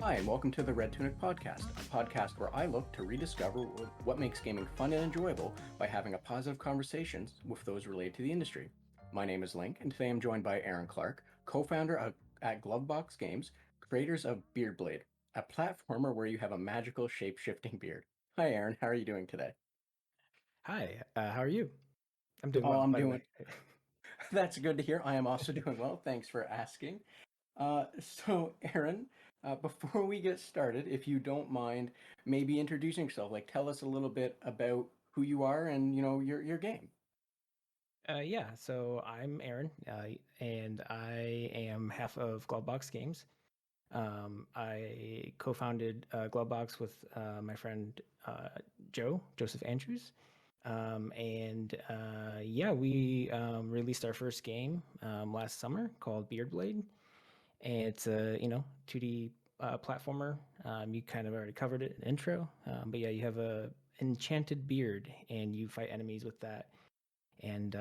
Hi, and welcome to the Red Tunic Podcast, a podcast where I look to rediscover what makes gaming fun and enjoyable by having a positive conversations with those related to the industry. My name is Link, and today I'm joined by Aaron Clark, co-founder at Glovebox Games, creators of Beardblade, a platformer where you have a magical shape-shifting beard. Hi, Aaron. How are you doing today? Hi, how are you? I'm doing Oh, well, I'm by the doing. way. That's good to hear. I am also doing well. Thanks for asking. So Aaron, before we get started, if you don't mind, maybe introducing yourself, like tell us a little bit about who you are and your game. Yeah, so I'm Aaron, and I am half of Glovebox Games. I co-founded Glovebox with my friend Joseph Andrews. Yeah, we released our first game last summer called Beardblade. And it's a 2D platformer. You kind of already covered it in the intro, but yeah, you have a enchanted beard and you fight enemies with that. And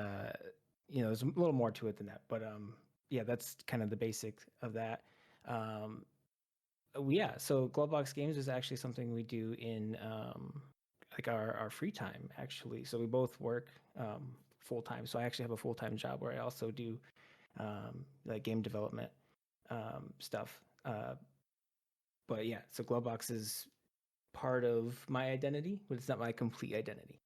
there's a little more to it than that, but yeah, that's kind of the basic of that. Um, yeah, so Glovebox Games is actually something we do in like our free time, actually. So we both work full time. So I actually have a full time job where I also do like game development stuff. But yeah, so Glovebox is part of my identity, but it's not my complete identity.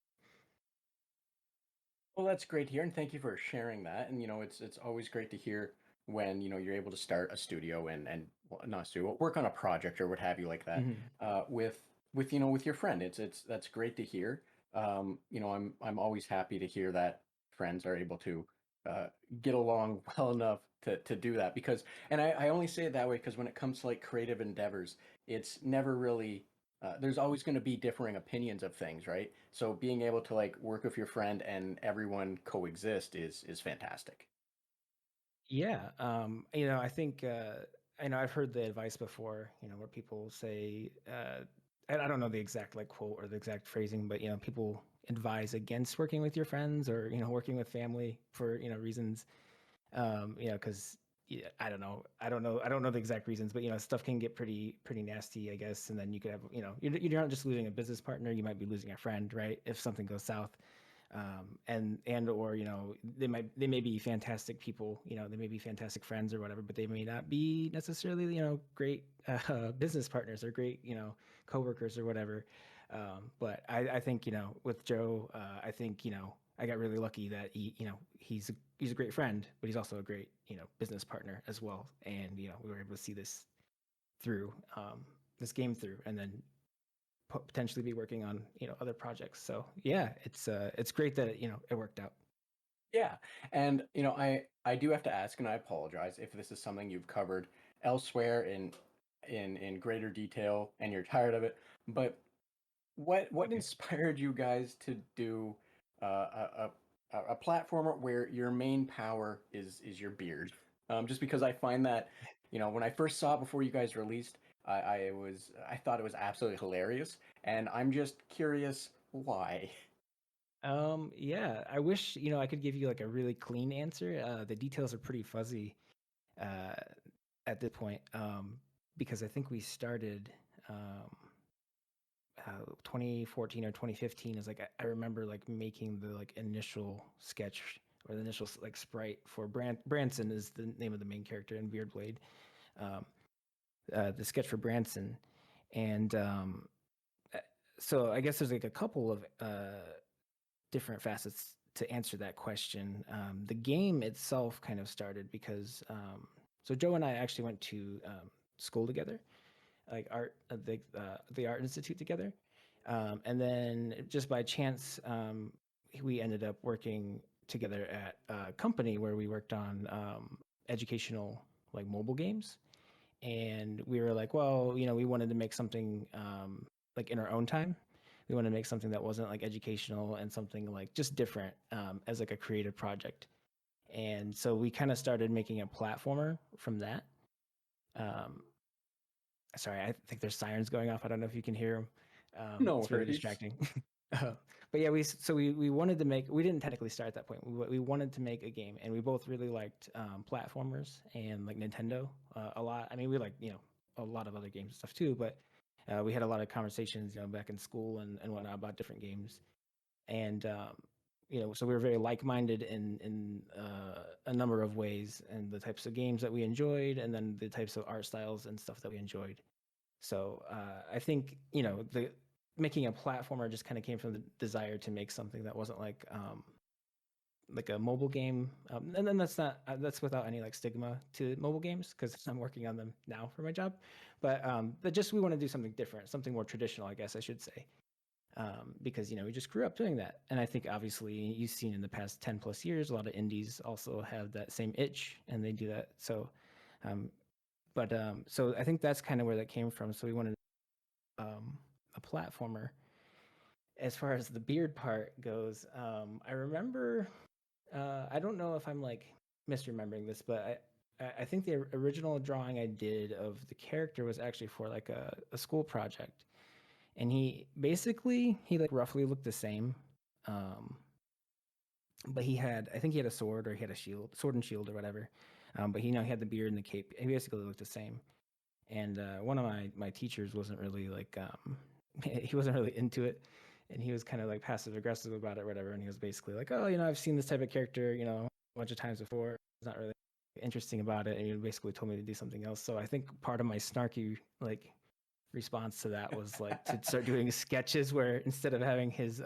Well, that's great to hear, and thank you for sharing that. And it's always great to hear when you're able to start a studio and well, not a studio, work on a project or what have you like that Mhm. with your friend. It's that's great to hear. I'm always happy to hear that friends are able to uh, get along well enough to do that because, and I only say it that way because when it comes to like creative endeavors, it's never really there's always going to be differing opinions of things, right? So being able to like work with your friend and everyone coexist is fantastic. Yeah, I think I know I've heard the advice before, where people say, and I don't know the exact like quote or the exact phrasing, but people advise against working with your friends or working with family for reasons. Because yeah, I don't know the exact reasons, but stuff can get pretty nasty, I guess. And then you could have, you're not just losing a business partner, you might be losing a friend, right? If something goes south. And or they may be fantastic people, they may be fantastic friends or whatever, but they may not be necessarily great business partners or great coworkers or whatever. But I think with Joe, I think I got really lucky that he's a great friend, but he's also a great business partner as well, and we were able to see this through this game through, and then potentially be working on other projects. So yeah, it's great that it worked out. Yeah. And I do have to ask, and I apologize if this is something you've covered elsewhere in greater detail and you're tired of it, but what Okay. inspired you guys to do a platformer where your main power is your beard? Just because I find that when I first saw it before you guys released, I thought it was absolutely hilarious, and I'm just curious why. Yeah, I wish I could give you like a really clean answer. The details are pretty fuzzy uh, at this point, because I think we started 2014 or 2015 is like I remember like making the like initial sketch or the initial like sprite for Branson is the name of the main character in Beardblade. Um, the sketch for Branson, and uh, so I guess there's like a couple of different facets to answer that question. The game itself kind of started because so Joe and I actually went to school together, like the art institute together, and then just by chance we ended up working together at a company where we worked on educational like mobile games, and we were like, well, we wanted to make something like in our own time. We wanted to make something that wasn't like educational and something like just different as like a creative project. And so we kind of started making a platformer from that. Um, Sorry, I think there's sirens going off. I don't know if you can hear them. No It's very worries. distracting. But yeah, we wanted to make. We didn't technically start at that point. We wanted to make a game, and we both really liked platformers and like Nintendo a lot. I mean, we like a lot of other games and stuff too. But we had a lot of conversations, back in school and whatnot about different games, and so we were very like-minded in a number of ways, and the types of games that we enjoyed, and then the types of art styles and stuff that we enjoyed. So I think the making a platformer just kind of came from the desire to make something that wasn't like a mobile game, and then that's without any like stigma to mobile games because I'm working on them now for my job, but just we want to do something different, something more traditional, I guess I should say, because we just grew up doing that, and I think obviously you've seen in the past 10 plus years a lot of indies also have that same itch and they do that. So, so I think that's kind of where that came from. So we wanted a platformer. As far as the beard part goes, I remember. I don't know if I'm like misremembering this, but I think the original drawing I did of the character was actually for like a school project, and he like roughly looked the same, um, but I think he had a sword or he had a sword and shield or whatever, but he he had the beard and the cape. He basically looked the same, and one of my teachers wasn't really like he wasn't really into it, and he was kind of like passive aggressive about it or whatever, and he was basically like, oh, I've seen this type of character a bunch of times before, it's not really interesting about it, and he basically told me to do something else. So I think part of my snarky like response to that was like to start doing sketches where instead of having his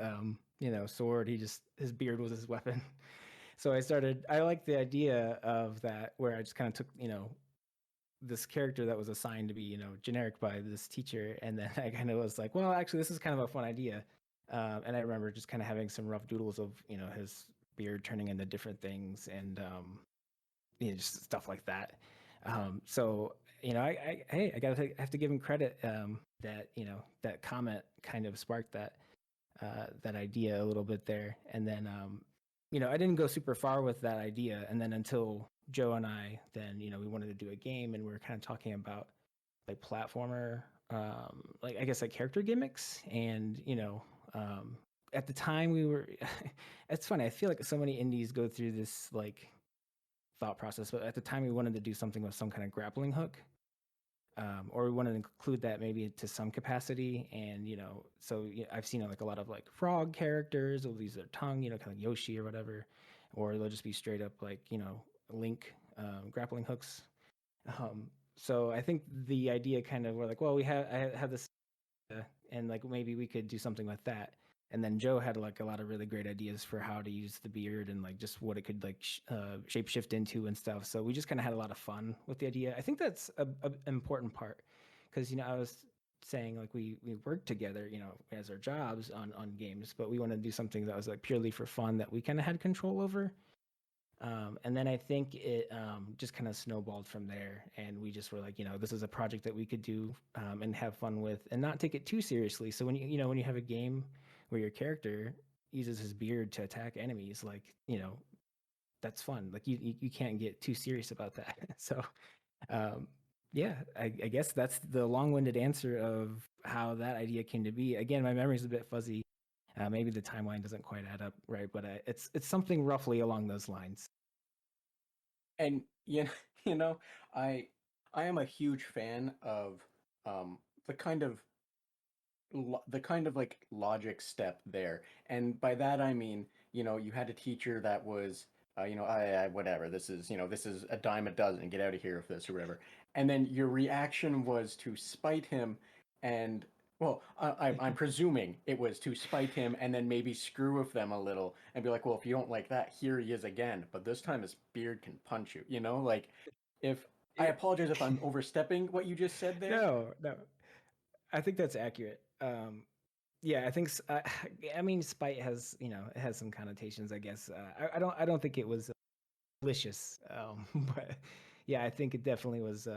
sword, his beard was his weapon. So I liked the idea of that, where I just kind of took this character that was assigned to be generic by this teacher, and then I kind of was like, well, actually this is kind of a fun idea, and I remember just kind of having some rough doodles of his beard turning into different things, and just stuff like that. So I have to give him credit, that that comment kind of sparked that idea a little bit there, and then I didn't go super far with that idea, and then until Joe and I then we wanted to do a game, and we were kind of talking about like platformer, like I guess like character gimmicks, and at the time we were it's funny, I feel like so many indies go through this like thought process, but at the time we wanted to do something with some kind of grappling hook, or we wanted to include that maybe to some capacity, and so I've seen like a lot of like frog characters will use their tongue, kind of like Yoshi or whatever, or they'll just be straight up like Link, grappling hooks. So I think the idea kind of, we're like, well, I have this, and like maybe we could do something with that. And then Joe had like a lot of really great ideas for how to use the beard and like just what it could like shape shift into and stuff. So we just kind of had a lot of fun with the idea. I think that's an important part, because I was saying like we work together, as our jobs on games, but we want to do something that was like purely for fun that we kind of had control over. And then I think it just kind of snowballed from there, and we just were like, this is a project that we could do, and have fun with, and not take it too seriously. So when when you have a game where your character uses his beard to attack enemies, like that's fun. Like you can't get too serious about that. So um, yeah, I guess that's the long-winded answer of how that idea came to be. Again, my memory's a bit fuzzy. Maybe the timeline doesn't quite add up right, but it's something roughly along those lines. And you know, I I am a huge fan of um the kind of the kind of like logic step there. And by that I mean, you had a teacher that was I whatever, this is, this is a dime a dozen, get out of here with this or whatever. And then your reaction was to spite him, and well, I'm presuming it was to spite him and then maybe screw with them a little and be like, well, if you don't like that, here he is again, but this time his beard can punch you, like if I It, apologize if I'm overstepping what you just said there. no, I think that's accurate. Yeah, I think I mean, spite has it has some connotations, I guess. I don't think it was malicious, but yeah, I think it definitely was.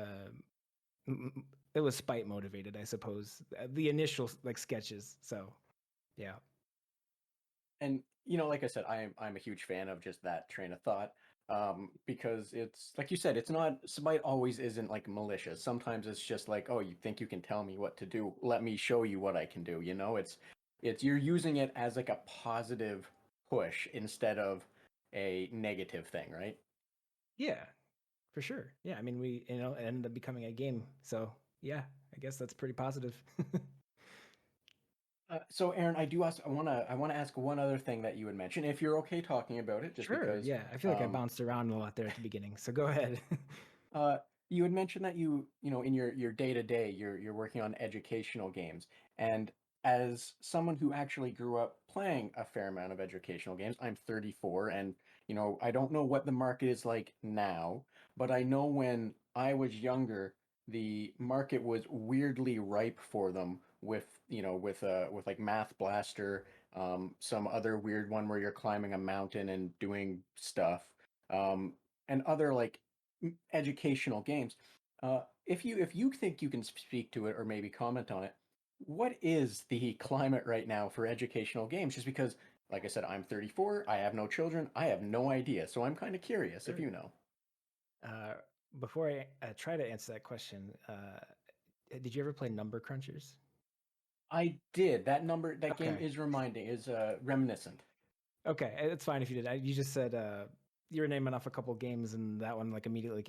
It was spite motivated, I suppose. The initial like sketches. So yeah, And like I said, I'm a huge fan of just that train of thought, because it's like you said, it's not spite always isn't like malicious. Sometimes it's just like, oh, you think you can tell me what to do? Let me show you what I can do. It's you're using it as like a positive push instead of a negative thing, right? yeah, for sure. Yeah, I mean, we it ended up becoming a game, so Yeah, I guess that's pretty positive. So Aaron, I wanna ask one other thing that you had mentioned, if you're okay talking about it, just Sure, because yeah. I feel like I um, bounced around a lot there at the beginning. So go ahead. Uh, you had mentioned that in your day to day, you're working on educational games, and as someone who actually grew up playing a fair amount of educational games, I'm 34, and I don't know what the market is like now, but I know when I was younger, the market was weirdly ripe for them with like Math Blaster, some other weird one where you're climbing a mountain and doing stuff. And other like educational games. If you think you can speak to it or maybe comment on it, what is the climate right now for educational games? Just because, like I said, I'm 34, I have no children, I have no idea, so I'm kind of curious if Sure. you know. Uh, Before I try to answer that question, did you ever play Number Crunchers? I did. That game Okay. is reminiscent. Okay, it's fine if you did. You just said you were naming off a couple games, and that one like immediately,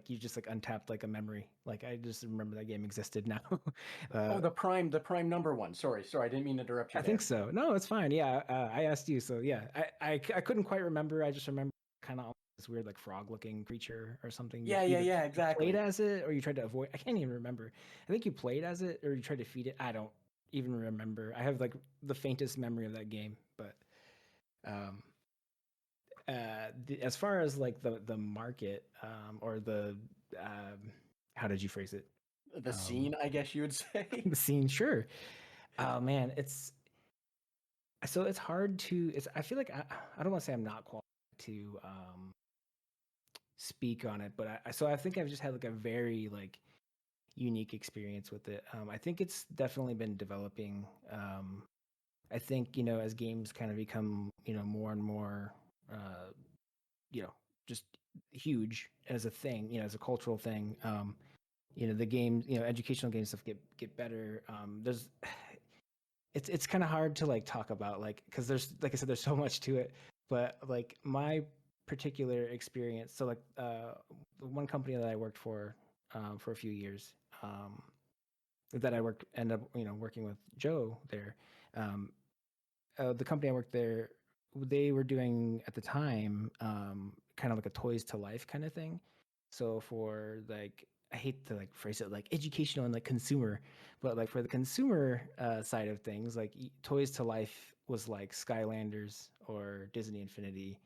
you just like untapped like a memory. Like I just remember that game existed now. Oh, uh, the prime number one. Sorry, I didn't mean to interrupt you I think there. so. No, it's fine. Yeah, I asked you, so yeah, I couldn't quite remember. I just remember kind of this weird like frog-looking creature or something. You Yeah, yeah, either yeah, you played exactly. as it or you tried to avoid. I can't even remember. I think you played as it or you tried to feed it. I don't even remember. I have like the faintest memory of that game, but um as far as like the market or the um how did you phrase it, The um scene, I guess you would say. the scene, sure. Oh man, it's hard to it's I feel like I don't want to say I'm not qualified to speak on it, but I think I've just had like a very like unique experience with it. I think it's definitely been developing. I think as games kind of become more and more uh you know just huge as a thing, as a cultural thing. The games, educational games stuff get better. There's it's kind of hard to like talk about, like, because there's, like I said, there's so much to it. But like my particular experience, so like the one company that I worked for a few years, that I worked ended up working with Joe there. um, the company I worked there, they were doing at the time kind of like a toys to life kind of thing. So for like, I hate to like phrase it like educational and like consumer, but like for the consumer side of things, like toys to life was like Skylanders or Disney Infinity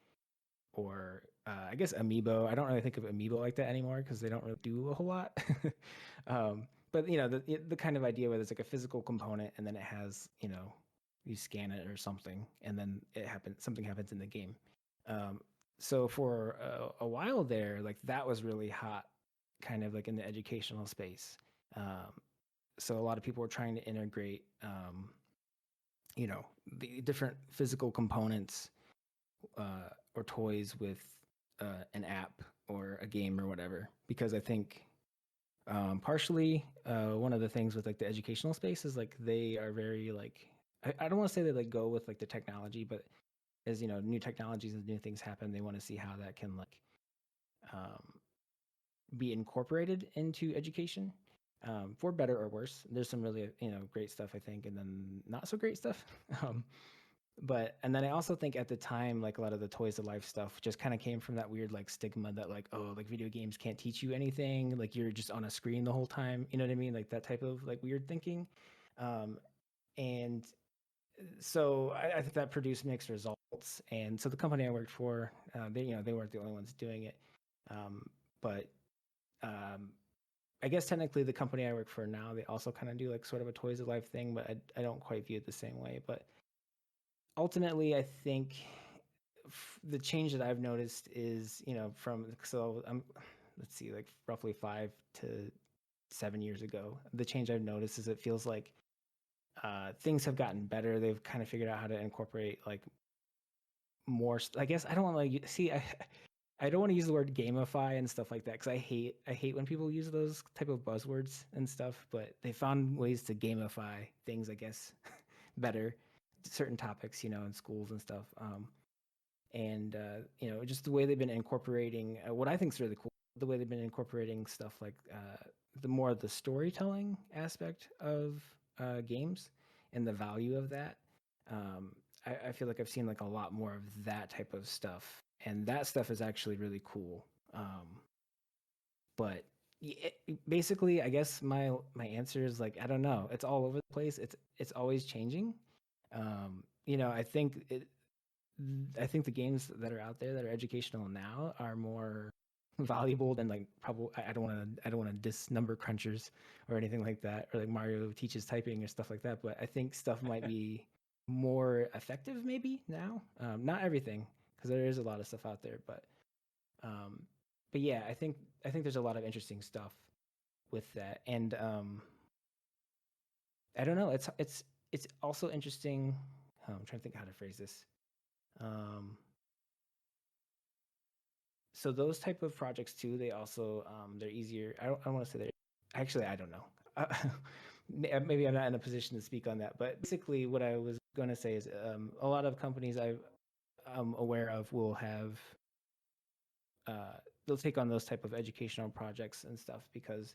or I guess Amiibo. I don't really think of Amiibo like that anymore because they don't really do a whole lot. But the kind of idea where there's like a physical component and then it has you scan it or something and then something happens in the game. Um, so for a while there, like that was really hot, kind of like in the educational space. Um, so a lot of people were trying to integrate the different physical components or toys with an app or a game or whatever. Because I think partially one of the things with like the educational space is like they are very like I don't want to say they like go with like the technology, but as new technologies and new things happen, they want to see how that can like um, be incorporated into education, for better or worse. There's some really great stuff I think, and then not so great stuff. um, and then I also think at the time, like a lot of the toys to life stuff just kind of came from that weird like stigma that like, oh, like video games can't teach you anything, like you're just on a screen the whole time, you know what I mean, like that type of like weird thinking. um and so I think that produced mixed results. And so the company I worked for, they weren't the only ones doing it. But um I guess technically the company I work for now, they also kind of do like sort of a toys of life thing, but I don't quite view it the same way. But ultimately, I think the change that I've noticed is, from so I'm let's see, like roughly 5 to 7 years ago, the change I've noticed is it feels like things have gotten better. They've kind of figured out how to incorporate like more. I guess I don't want to like see. I don't want to use the word gamify and stuff like that because I hate when people use those type of buzzwords and stuff. But they found ways to gamify things, I guess, better, certain topics, in schools and stuff. And just the way they've been incorporating what I think is really cool, the way they've been incorporating stuff like the more the storytelling aspect of games and the value of that. I feel like I've seen like a lot more of that type of stuff, and that stuff is actually really cool. But basically, I guess my answer is like I don't know. It's all over the place. It's always changing. You know, I think the games that are out there that are educational now are more valuable than like probably I don't want to diss number crunchers or anything like that, or like Mario teaches typing or stuff like that. But I think stuff might be more effective maybe now. Not everything, because there is a lot of stuff out there, um, but yeah, I think there's a lot of interesting stuff with that, and I don't know. It's also interesting. I'm trying to think how to phrase this. Um, so those type of projects too, they also they're easier. I don't want to say they're actually I don't know. Maybe I'm not in a position to speak on that, but basically what I was going to say is a lot of companies I'm aware of will have they'll take on those type of educational projects and stuff because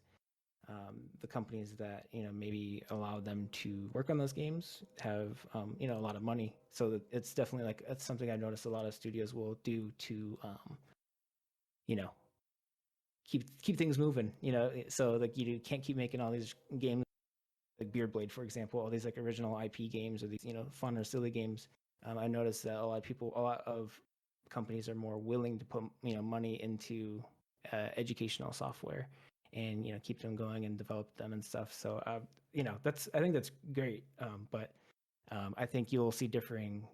the companies that maybe allow them to work on those games have a lot of money. So it's definitely like that's something I noticed a lot of studios will do to you know keep things moving. So like you can't keep making all these games like Beard Blade, for example, all these like original IP games or these fun or silly games. I noticed that a lot of companies are more willing to put money into educational software and keep them going and develop them and stuff. So I think that's great. But I think you'll see differing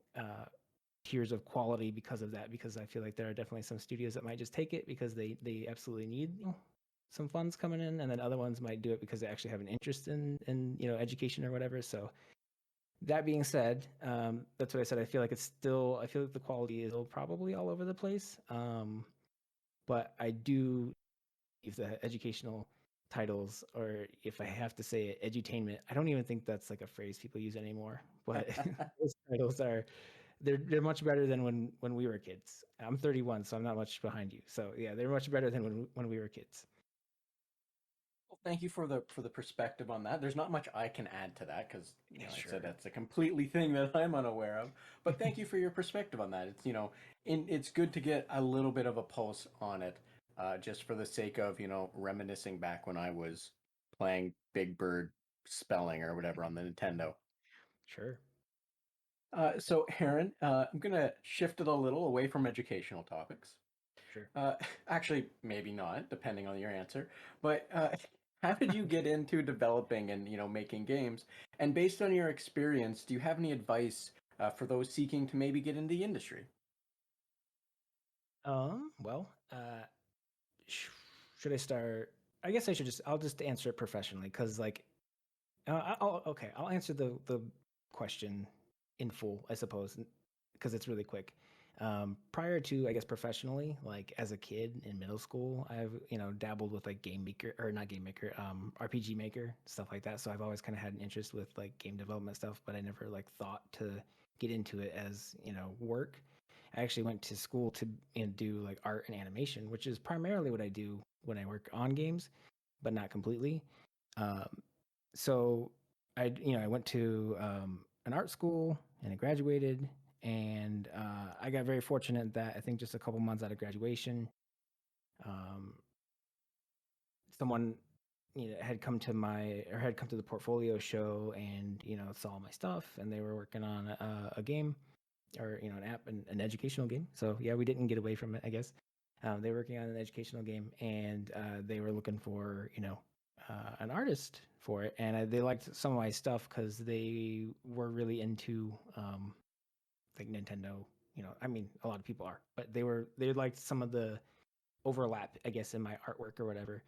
tiers of quality because of that. Because I feel like there are definitely some studios that might just take it because they absolutely need some funds coming in, and then other ones might do it because they actually have an interest in education or whatever. So that being said, that's what I said. I feel like the quality is still probably all over the place. But I do, if the educational titles, or if I have to say it, edutainment, I don't even think that's like a phrase people use anymore. But those titles they're much better than when we were kids. I'm 31, so I'm not much behind you. So yeah, they're much better than when we were kids. Well, thank you for the perspective on that. There's not much I can add to that because Yeah, I said sure. that's a completely thing that I'm unaware of. But thank you for your perspective on that. It's it's good to get a little bit of a pulse on it, just for the sake of reminiscing back when I was playing Big Bird spelling or whatever on the Nintendo. Sure. So, Heron, I'm gonna shift it a little away from educational topics. Sure. Uh, Actually, maybe not, depending on your answer. But how did you get into developing and making games? And based on your experience, do you have any advice for those seeking to maybe get into the industry? Well, sh- should I start? I guess I'll just answer it professionally because, like, I'll answer the question in full, I suppose, because it's really quick. Prior to, I guess, professionally, like as a kid in middle school, I've dabbled with like Game Maker, or not Game Maker, RPG Maker, stuff like that. So I've always kind of had an interest with like game development stuff, but I never like thought to get into it as work. I actually went to school to do like art and animation, which is primarily what I do when I work on games, but not completely. Um, so I went to an art school and I graduated, and I got very fortunate that I think just a couple months out of graduation, um, someone had come to the portfolio show and saw my stuff, and they were working on a game, or an app, an educational game. So yeah, we didn't get away from it, I guess. They were working on an educational game, and they were looking for an artist for it, and they liked some of my stuff because they were really into like Nintendo. I mean, a lot of people are, but they liked some of the overlap, I guess, in my artwork or whatever.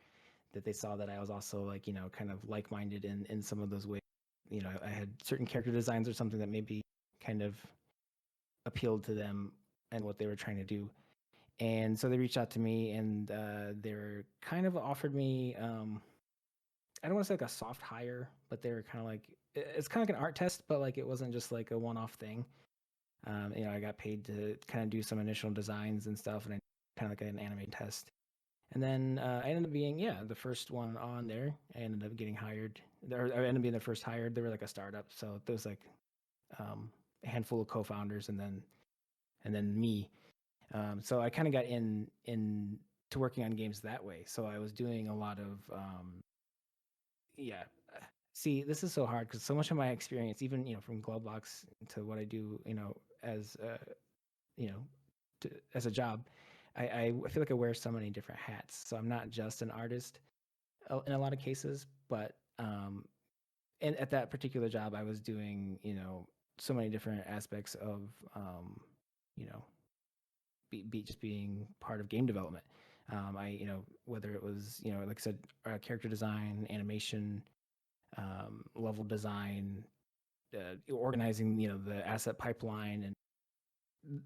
That they saw that I was also like kind of like minded in some of those ways. I had certain character designs or something that maybe kind of appealed to them and what they were trying to do. And so they reached out to me, and they were kind of offered me I don't want to say like a soft hire, but they were kind of like it's kind of like an art test, but like it wasn't just like a one-off thing. I got paid to kind of do some initial designs and stuff, and I kind of like an anime test. And then I ended up being, the first one on there. I ended up getting hired. Or I ended up being the first hired. They were like a startup, so there was like a handful of co-founders, and then me. So I kind of got in to working on games that way. So I was doing a lot of yeah. See, this is so hard because so much of my experience, even from Glovebox to what I do, as you know, as a job, I feel like I wear so many different hats. So I'm not just an artist in a lot of cases, but and at that particular job, I was doing so many different aspects of you know just being part of game development. Whether it was like I said, character design, animation, level design, organizing the asset pipeline, and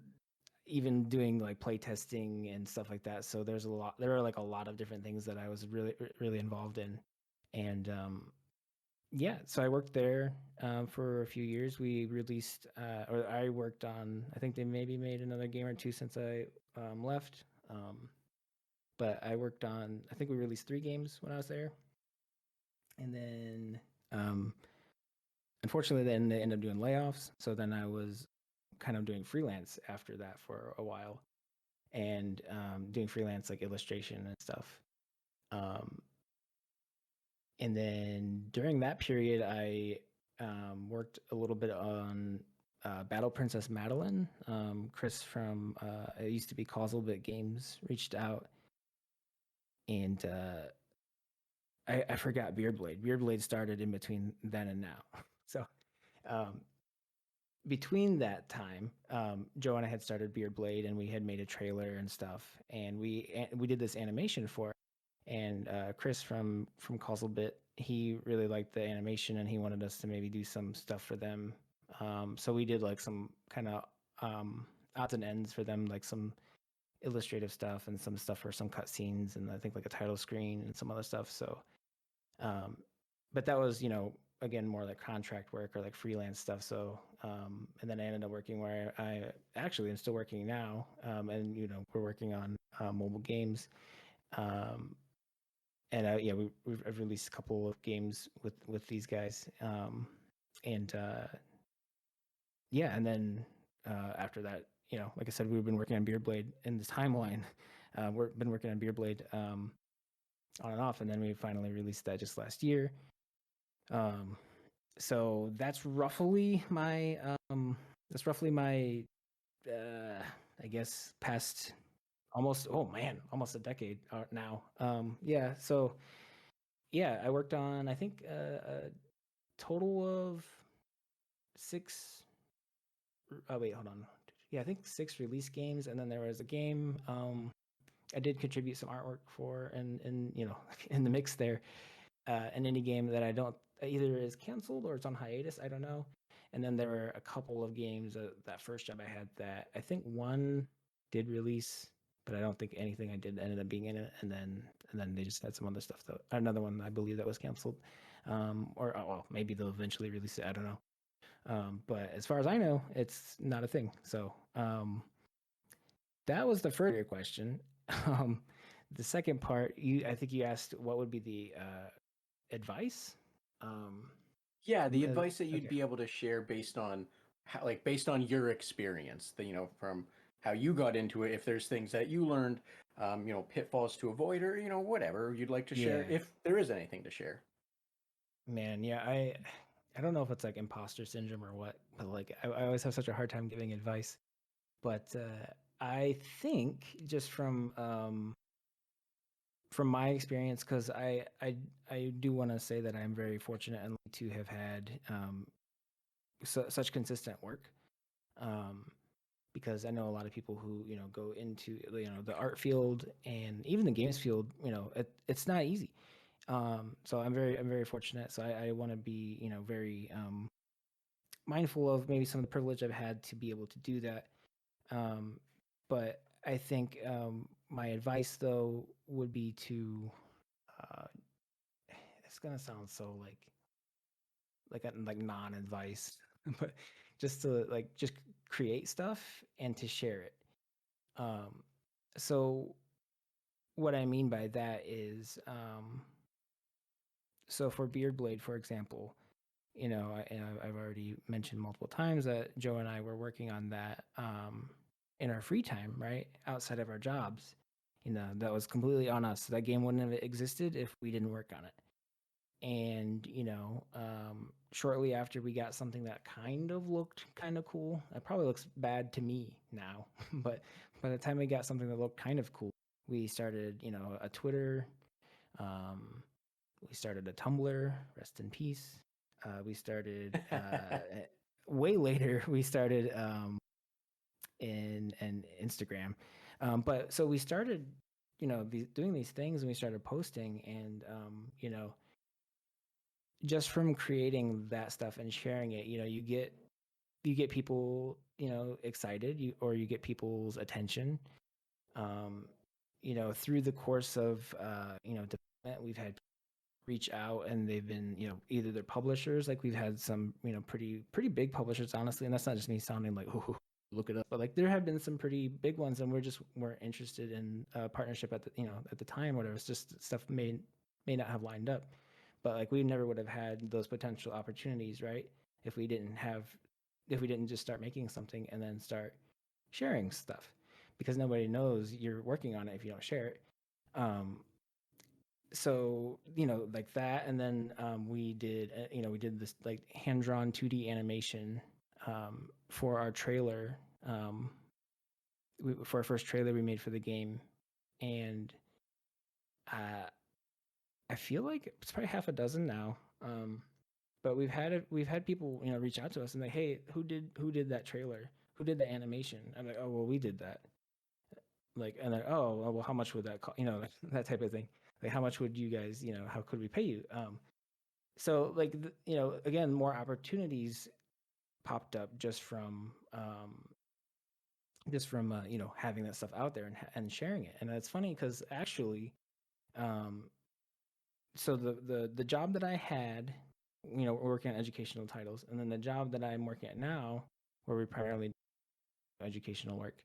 even doing like play testing and stuff like that. So there are like a lot of different things that I was really involved in. And yeah, so I worked there for a few years. We released, or I worked on, I think they maybe made another game or two since I left. But I worked on, I think we released 3 games when I was there. And then unfortunately, then they ended up doing layoffs. So then I was kind of doing freelance after that for a while, and doing freelance like illustration and stuff. Um, and then during that period, I worked a little bit on Battle Princess Madeline. Chris from it used to be Causal Games reached out, and I forgot Beardblade. Beardblade started in between then and now. So um, between that time, Joe and I had started Beardblade, and we had made a trailer and stuff, and we did this animation for it. And Chris from Causalbit, he really liked the animation, and he wanted us to maybe do some stuff for them. So we did like some kind of odds and ends for them, like some illustrative stuff and some stuff for some cutscenes, and I think like a title screen and some other stuff. So but that was again more like contract work or like freelance stuff. So and then I ended up working where I actually am still working now, and we're working on mobile games. And yeah, I've released a couple of games with these guys, and yeah, and then after that, like I said, we've been working on Beardblade in this timeline. We've been working on Beardblade on and off, and then we finally released that just last year. So that's roughly my I guess past almost, oh man, almost a decade now. Yeah, so yeah, I worked on, I think, a total of 6. Oh wait, hold on. Yeah, I think 6 release games, and then there was a game I did contribute some artwork for, and in the mix there, an indie game that I don't either is canceled or it's on hiatus. I don't know. And then there were a couple of games that first job I had that I think one did release, but I don't think anything I did ended up being in it. And then they just had some other stuff. Though another one I believe that was canceled, or well, maybe they'll eventually release it. I don't know. But as far as I know, it's not a thing. So that was the first question. The second part, I think you asked what would be the advice. Yeah, the advice that you'd Okay. be able to share based on based on your experience, from how you got into it, if there's things that you learned, pitfalls to avoid, or whatever you'd like to share, Yeah, if there is anything to share. man. Yeah, I don't know if it's like imposter syndrome or what, but like I always have such a hard time giving advice. But I think just from my experience, because I do want to say that I'm very fortunate and to have had such consistent work. Um, because I know a lot of people who go into the art field and even the games field. It's not easy. So I'm very fortunate. So I want to be very mindful of maybe some of the privilege I've had to be able to do that. Um, but I think my advice though would be to uh, it's gonna sound so like non-advice, but just to just create stuff and to share it. Um, so what I mean by that is, so for Beardblade, for example, I've already mentioned multiple times that Joe and I were working on that in our free time, right? Outside of our jobs. That was completely on us. That game wouldn't have existed if we didn't work on it. And, shortly after we got something that kind of looked kind of cool, it probably looks bad to me now, but by the time we got something that looked kind of cool, we started, a Twitter, um, we started a Tumblr, rest in peace. We started way later. We started in Instagram, but so we started, doing these things, and we started posting, and just from creating that stuff and sharing it, you get people, excited, or you get people's attention. Um, through the course of development, we've had reach out, and they've been, either they're publishers, like we've had some, pretty big publishers, honestly, and that's not just me sounding like, oh, look it up, but like there have been some pretty big ones, and we're interested in a partnership at the time, whatever. It's just stuff may not have lined up, but like we never would have had those potential opportunities, right? If we didn't just start making something and then start sharing stuff, because nobody knows you're working on it if you don't share it. So like that, and then we did this like hand-drawn 2D animation for our trailer, for our first trailer we made for the game. And I feel like it's probably half a dozen now, but we've had people reach out to us and like, hey, who did that trailer, who did the animation? I'm like, oh well, we did that. Like, and then, oh well, how much would that cost, like, that type of thing. Like, how much would you guys, how could we pay you? So like, again, more opportunities popped up just from having that stuff out there, and sharing it. And it's funny because actually, so the job that I had, working on educational titles, and then the job that I'm working at now, where we primarily do educational work,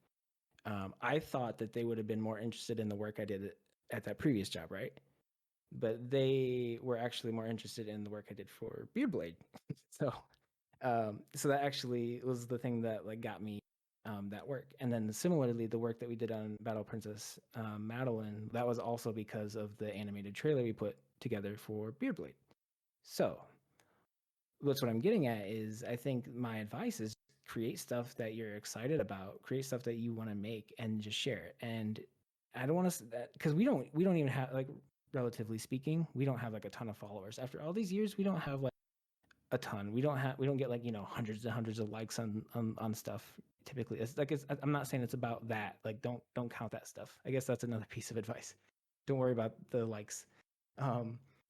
I thought that they would have been more interested in the work I did at that previous job, right? But they were actually more interested in the work I did for Beardblade. so, so that actually was the thing that like got me that work. And then similarly, the work that we did on Battle Princess Madeline, that was also because of the animated trailer we put together for Beardblade. So that's what I'm getting at is, I think my advice is create stuff that you're excited about, create stuff that you want to make, and just share it. And I don't want to, because we don't even have, like, relatively speaking, we don't have like a ton of followers. After all these years, we don't have like a ton. We don't get like, hundreds and hundreds of likes on stuff. Typically, it's like, I'm not saying it's about that. Like, don't count that stuff. I guess that's another piece of advice. Don't worry about the likes.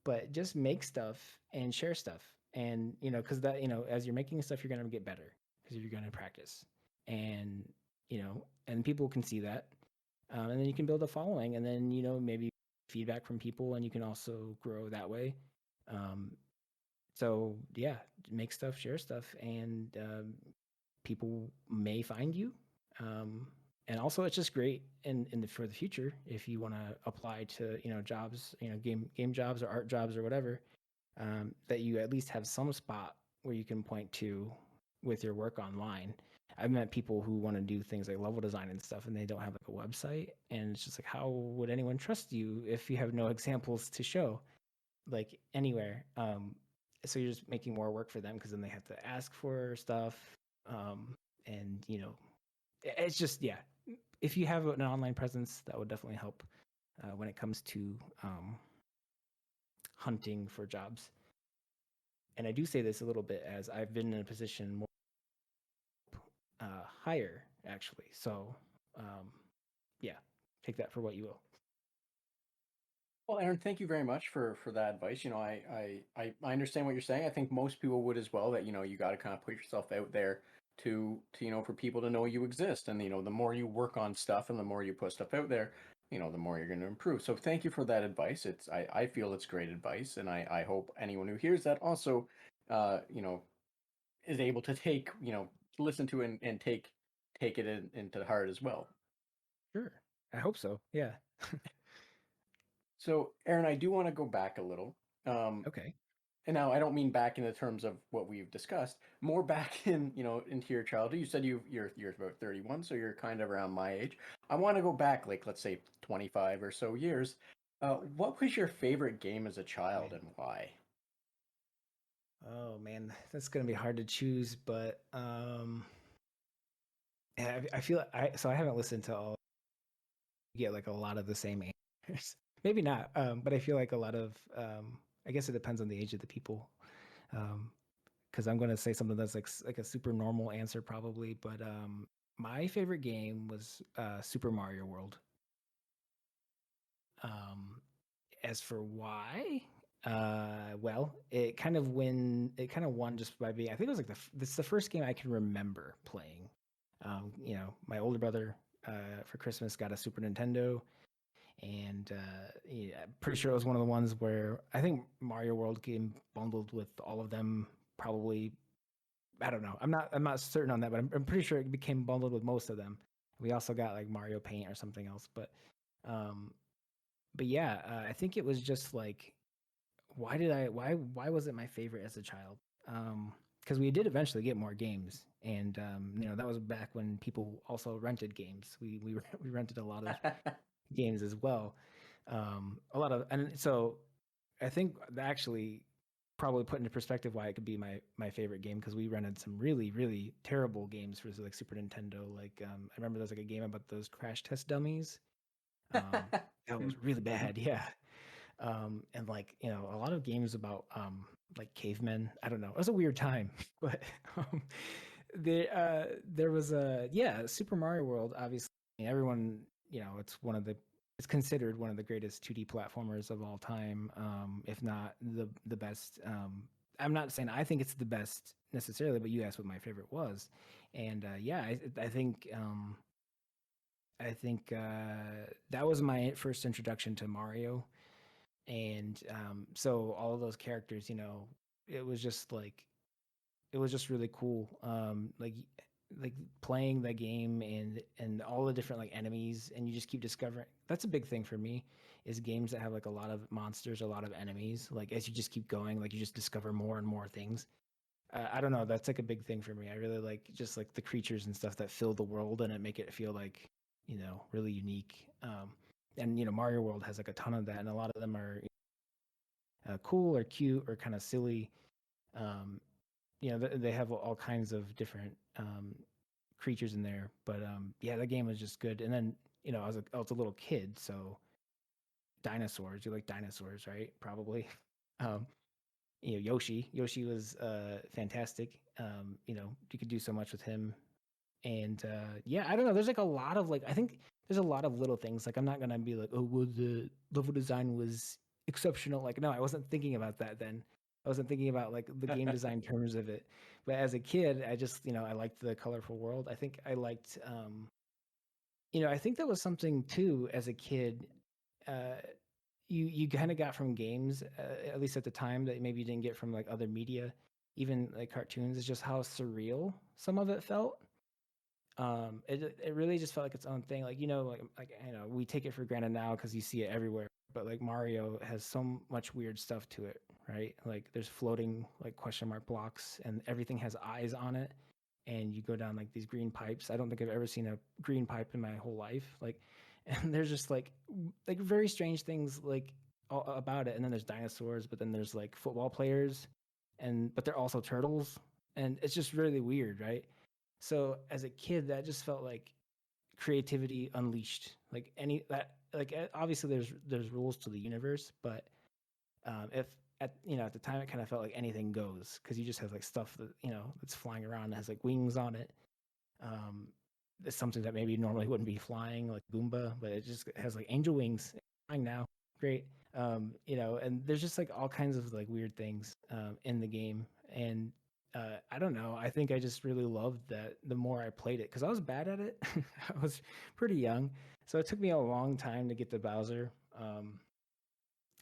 But just make stuff and share stuff. And because that, as you're making stuff, you're gonna get better because you're gonna practice. And and people can see that. And then you can build a following, and then maybe feedback from people, and you can also grow that way. Um, so yeah, make stuff, share stuff, and people may find you. And also, it's just great for the future if you want to apply to jobs, game jobs or art jobs or whatever. That you at least have some spot where you can point to with your work online. I've met people who want to do things like level design and stuff, and they don't have like a website, and it's just like, how would anyone trust you if you have no examples to show, like, anywhere? So you're just making more work for them, because then they have to ask for stuff. And it's just, yeah, if you have an online presence, that would definitely help when it comes to hunting for jobs. And I do say this a little bit as I've been in a position more higher, actually. So yeah, take that for what you will. Well, Aaron, thank you very much for that advice. I understand what you're saying. I think most people would as well. That you got to kind of put yourself out there to for people to know you exist. And the more you work on stuff and the more you put stuff out there, the more you're going to improve. So thank you for that advice. I feel it's great advice, and I hope anyone who hears that also, is able to take listen to and take it into heart as well. Sure, I hope so. Yeah. So, Aaron, I do want to go back a little. Um, Okay. and now I don't mean back in the terms of what we've discussed, more back in, into your childhood. You said you're about 31, so you're kind of around my age. I want to go back, like, let's say 25 or so years. What was your favorite game as a Oh child man. and why? Oh man, that's gonna be hard to choose, but yeah, I feel I haven't listened to all get like a lot of the same answers. Maybe not, but I feel like a lot of I guess it depends on the age of the people. Um, because I'm gonna say something that's like a super normal answer probably, but my favorite game was Super Mario World. Um, as for why, well, it kind of won just by being. I think it was like this is the first game I can remember playing. My older brother for Christmas got a Super Nintendo, and yeah, I'm pretty sure it was one of the ones where I think Mario World came bundled with all of them. Probably, I don't know. I'm not certain on that, but I'm pretty sure it became bundled with most of them. We also got like Mario Paint or something else, um, but yeah, I think it was just like why was it my favorite as a child? Because we did eventually get more games, and that was back when people also rented games. We rented a lot of games as well. A lot of and so I think that actually probably put into perspective why it could be my favorite game because we rented some really terrible games for like Super Nintendo. Like I remember there's like a game about those crash test dummies. That was really Mhm. bad. Yeah. And like a lot of games about like cavemen. I don't know. It was a weird time, but um, there was a yeah Super Mario World. Obviously, everyone it's considered one of the greatest 2D platformers of all time, if not the best. I'm not saying I think it's the best necessarily, but you asked what my favorite was, and yeah, I think that was my first introduction to Mario, and so all of those characters, it was just like it was just really cool. Like playing the game and all the different like enemies, and you just keep discovering. That's a big thing for me is games that have like a lot of monsters, a lot of enemies. Like as you just keep going, like you just discover more and more things. I don't know. That's like a big thing for me. I really like just like the creatures and stuff that fill the world and it make it feel like really unique. And Mario World has like a ton of that, and a lot of them are cool or cute or kind of silly. Um, they have all kinds of different creatures in there. But yeah, that game was just good. And then I was a little kid, so dinosaurs. You like dinosaurs, right? Probably. Um, Yoshi was fantastic. You could do so much with him. And yeah, I don't know. There's like a lot of like I think there's a lot of little things. Like I'm not gonna be like, oh, well, the level design was exceptional. Like no, I wasn't thinking about that then. I wasn't thinking about like the game design terms of it. But as a kid, I just I liked the colorful world. I think I liked I think that was something too as a kid. Uh, you kind of got from games, at least at the time, that maybe you didn't get from like other media, even like cartoons. Is just how surreal some of it felt. It really just felt like its own thing. Like we take it for granted now because you see it everywhere. But like Mario has so much weird stuff to it, right? Like there's floating like question mark blocks, and everything has eyes on it. And you go down like these green pipes. I don't think I've ever seen a green pipe in my whole life. Like, and there's just like very strange things like about it. And then there's dinosaurs, but then there's like football players, but they're also turtles, and it's just really weird, right? So as a kid, that just felt like creativity unleashed. Like obviously there's rules to the universe, but if at the time it kind of felt like anything goes because you just have like stuff that that's flying around that has like wings on it. Um, it's something that maybe normally wouldn't be flying like Goomba, but it just has like angel wings flying now. Great. And there's just like all kinds of like weird things in the game, and I don't know. I think I just really loved that the more I played it because I was bad at it. I was pretty young, so it took me a long time to get to Bowser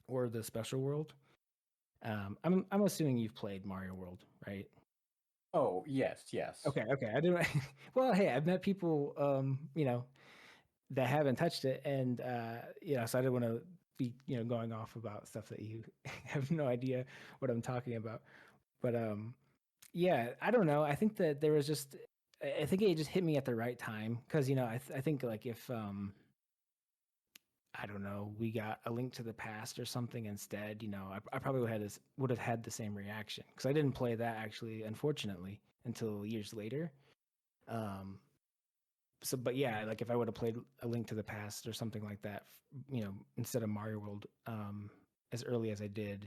or the Special World. I'm assuming you've played Mario World, right? Oh, yes, yes. Okay. I didn't. Well, hey, I've met people, that haven't touched it, and so I didn't want to be going off about stuff that you have no idea what I'm talking about. But yeah, I don't know. I think that there was just I think it just hit me at the right time because I think like if I don't know, we got A Link to the Past or something instead, I probably would have had the same reaction because I didn't play that actually, unfortunately, until years later. Um, so, but yeah, like if I would have played A Link to the Past or something like that, instead of Mario World, as early as I did,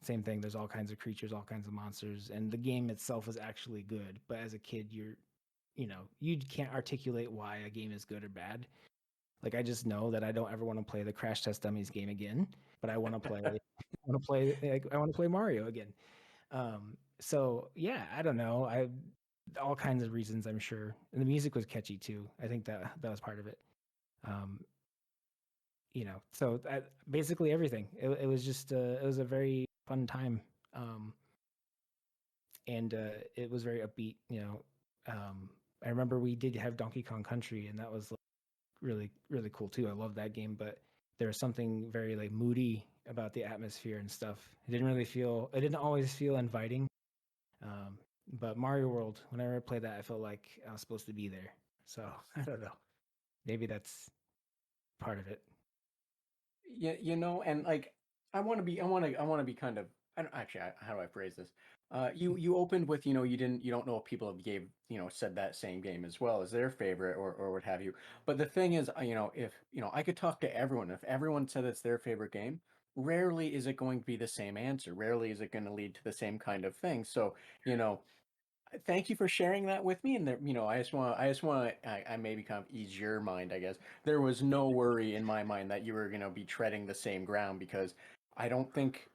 same thing. There's all kinds of creatures, all kinds of monsters, and the game itself is actually good. But as a kid, you can't articulate why a game is good or bad. Like I just know that I don't ever want to play the Crash Test Dummies game again, but I want to play I want to play Mario again. So yeah, I don't know. I all kinds of reasons, I'm sure. And the music was catchy too. I think that was part of it. Um, so basically everything. It was just it was a very fun time. And it was very upbeat, I remember we did have Donkey Kong Country and that was really really cool too. I love that game, but there was something very like moody about the atmosphere and stuff. It didn't always feel inviting. Um, but Mario World, whenever I played that, I felt like I was supposed to be there. So I don't know. Maybe that's part of it. Yeah, and like I want to be kind of I don't actually how do I phrase this? You opened with you don't know if people have gave said that same game as well as their favorite or what have you. But the thing is, if I could talk to everyone. If everyone said it's their favorite game, rarely is it going to be the same answer. Rarely is it going to lead to the same kind of thing. So you know thank you for sharing that with me. And there, I maybe kind of ease your mind, I guess. There was no worry in my mind that you were going to be treading the same ground because I don't think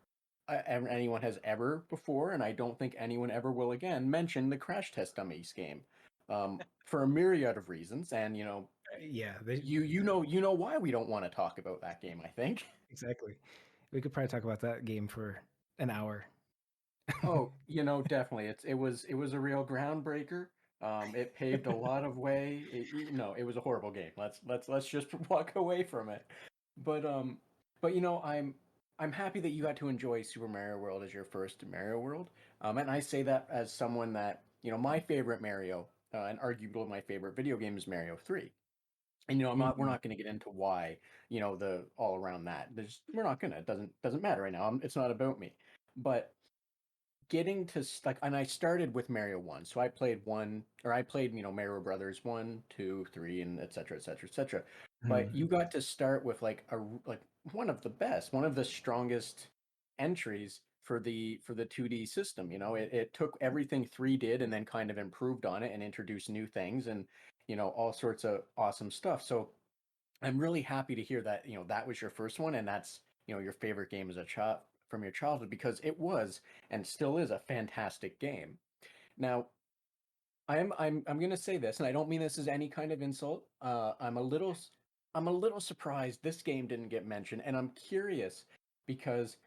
anyone has ever before, and I don't think anyone ever will again mention the Crash Test Dummies game, for a myriad of reasons. And Yeah, you know why we don't want to talk about that game. I think. exactly. We could probably talk about that game for an hour. Oh, definitely. It was a real groundbreaker. It paved a lot of way. It was a horrible game. Let's just walk away from it. But I'm happy that you got to enjoy Super Mario World as your first Mario World. And I say that as someone that my favorite Mario, and arguably my favorite video game is Mario 3. And we're Mm. not going to get into why, the all around that. We're not gonna. It doesn't matter right now. It's not about me. But getting to like and I started with Mario 1. So I played, Mario Brothers 1, 2, 3 and et cetera, et cetera, et cetera. But Mhm. you got to start with like one of the best, one of the strongest entries for the 2D system. It took everything 3 did and then kind of improved on it and introduced new things and all sorts of awesome stuff. So I'm really happy to hear that, that was your first one and that's, your favorite game as a child from your childhood because it was and still is a fantastic game. Now, I'm going to say this and I don't mean this as any kind of insult. I'm a little surprised this game didn't get mentioned and I'm curious because,